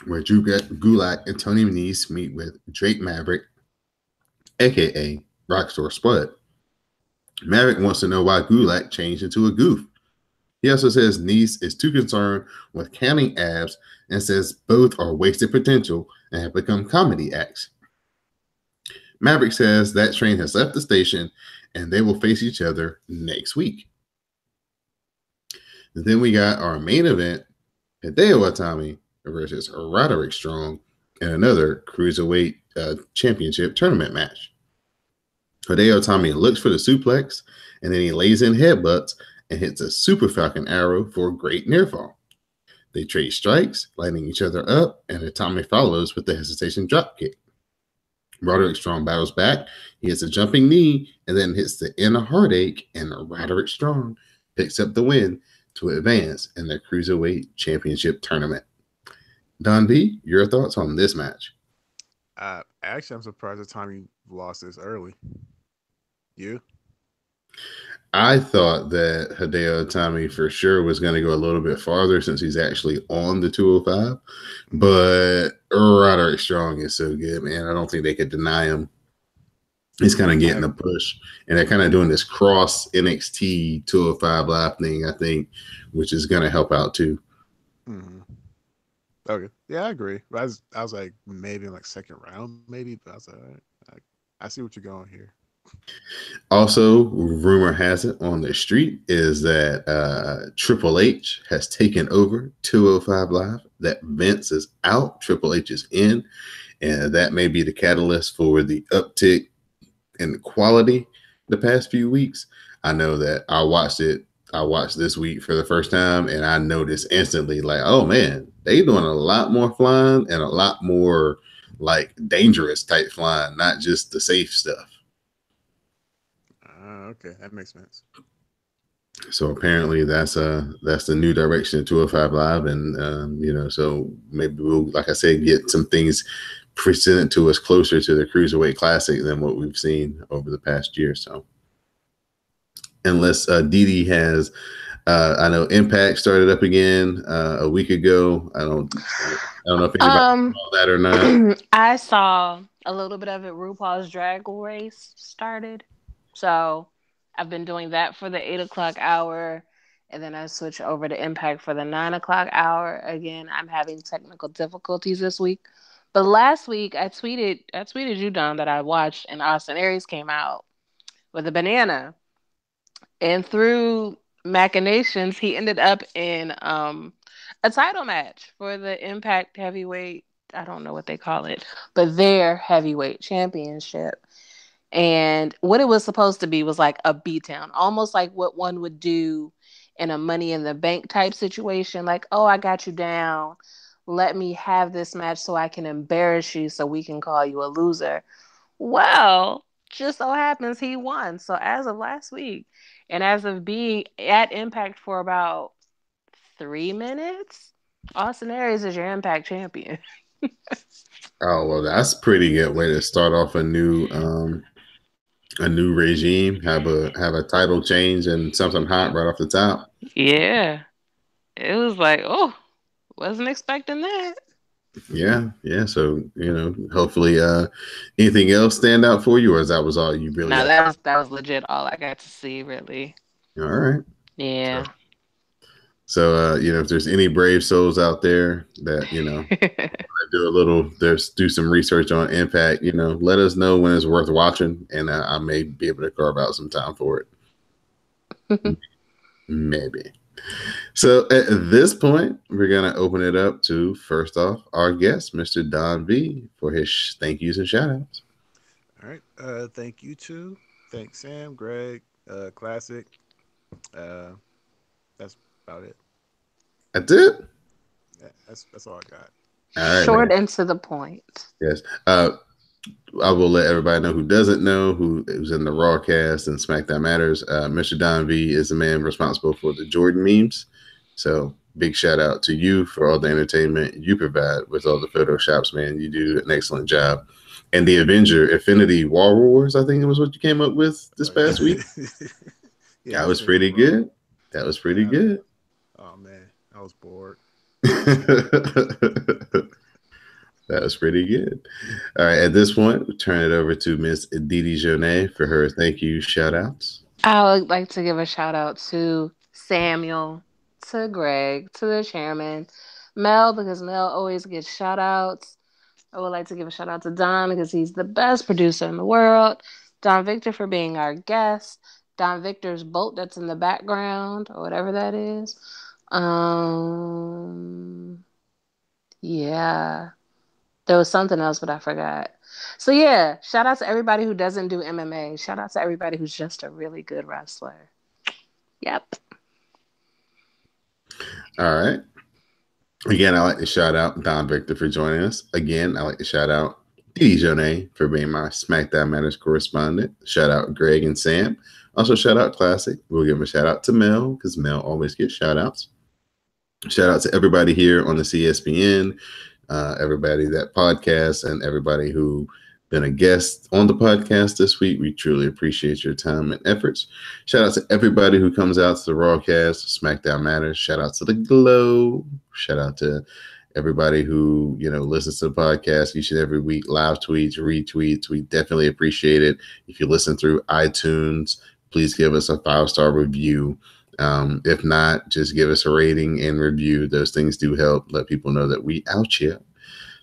where Drew Gulak and Tony Nese meet with Drake Maverick, aka Rockstar Spud. Maverick wants to know why Gulak changed into a goof. He also says Nese is too concerned with counting abs and says both are wasted potential and have become comedy acts. Maverick says that train has left the station and they will face each other next week. And then we got our main event, Hideo Itami versus Roderick Strong in another Cruiserweight Championship tournament match. Hideo Itami looks for the suplex, and then he lays in headbutts and hits a Super Falcon Arrow for a great near fall. They trade strikes, lighting each other up, and Itami follows with the hesitation dropkick. Roderick Strong battles back. He hits a jumping knee and then hits the inner heartache, and Roderick Strong picks up the win to advance in the Cruiserweight Championship tournament. Don B, your thoughts on this match? Actually, I'm surprised that Tommy lost this early. You? I thought that Hideo Itami for sure was going to go a little bit farther since he's actually on the 205, but Roderick Strong is so good, man. I don't think they could deny him. He's kind of getting a push, and they're kind of doing this cross NXT 205 Live thing, I think, which is going to help out too. Mm-hmm. Okay, yeah, I agree. I was like maybe in like second round, maybe, but I was like, I see what you're going here. Also, rumor has it on the street is that Triple H has taken over 205 Live, that Vince is out, Triple H is in, and that may be the catalyst for the uptick in quality the past few weeks. I know that I watched this week for the first time, and I noticed instantly, like, oh man, they doing a lot more flying and a lot more like dangerous type flying, not just the safe stuff. Okay, that makes sense. So apparently that's the new direction of 205 Live, and so maybe we'll, like I said, get some things presented to us closer to the Cruiserweight Classic than what we've seen over the past year. So unless Didi has, I know Impact started up again a week ago. I don't know if anybody saw that or not. I saw a little bit of it. RuPaul's Drag Race started. So I've been doing that for the 8 o'clock hour, and then I switch over to Impact for the 9 o'clock hour. Again, I'm having technical difficulties this week, but last week I tweeted you, Don, that I watched, and Austin Aries came out with a banana, and through machinations, he ended up in a title match for the Impact Heavyweight. I don't know what they call it, but their heavyweight championship. And what it was supposed to be was like a beatdown, almost like what one would do in a Money in the Bank type situation. Like, oh, I got you down. Let me have this match so I can embarrass you so we can call you a loser. Well, just so happens he won. So as of last week, and as of being at Impact for about 3 minutes, Austin Aries is your Impact champion. Oh well, that's a pretty good way to start off a new regime. Have a title change and something hot right off the top. Yeah. It was like, oh, wasn't expecting that. Yeah. So hopefully, anything else stand out for you, or that was all you really? No, that was legit all I got to see, really. All right. Yeah. So if there's any brave souls out there that do a little, do some research on Impact. Let us know when it's worth watching, and I may be able to carve out some time for it. Maybe. So at this point, we're gonna open it up to first off our guest, Mr. Don V, for his thank yous and shout outs. All right. Thank you too. Thanks, Sam, Greg, Classic. Uh, that's about it. That's it. Yeah, that's all I got. All right, Short man. and to the point. Yes. I will let everybody know who doesn't know, who's in the Rawcast and SmackDown Matters. Mr. Don V is the man responsible for the Jordan memes. So big shout out to you for all the entertainment you provide with all the photoshops, man. You do an excellent job. And the Avenger Infinity War Wars, I think it was what you came up with this past week. Yeah, That was pretty good. That was pretty good. Oh man, I was bored. That was pretty good. All right, at this point, we'll turn it over to Miss Didi Jonet for her thank you shout outs. I would like to give a shout out to Samuel, to Greg, to the chairman, Mel, because Mel always gets shout outs. I would like to give a shout out to Don because he's the best producer in the world. Don Victor for being our guest. Don Victor's boat that's in the background or whatever that is. Yeah. There was something else, but I forgot. So yeah, shout out to everybody who doesn't do MMA. Shout out to everybody who's just a really good wrestler. Yep. All right. Again, I like to shout out Don Victor for joining us. Again, I like to shout out Didi Jonet for being my SmackDown Matters correspondent. Shout out Greg and Sam. Also, shout out Classic. We'll give a shout out to Mel because Mel always gets shout outs. Shout out to everybody here on the CSPN, everybody that podcast, and everybody who been a guest on the podcast this week. We truly appreciate your time and efforts. Shout out to everybody who comes out to the Rawcast, SmackDown Matters. Shout out to the Glow. Shout out to everybody who listens to the podcast each and every week. Live tweets, retweets. We definitely appreciate it. If you listen through iTunes, please give us a 5-star review. If not, just give us a rating and review. Those things do help. Let people know that we out here.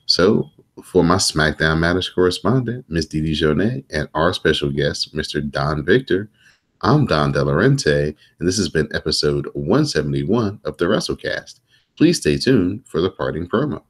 So for my SmackDown Matters correspondent, Miss Didi Jonet, and our special guest, Mr. Don Victor, I'm Don Delarente, and this has been episode 171 of the WrassleCast. Please stay tuned for the parting promo.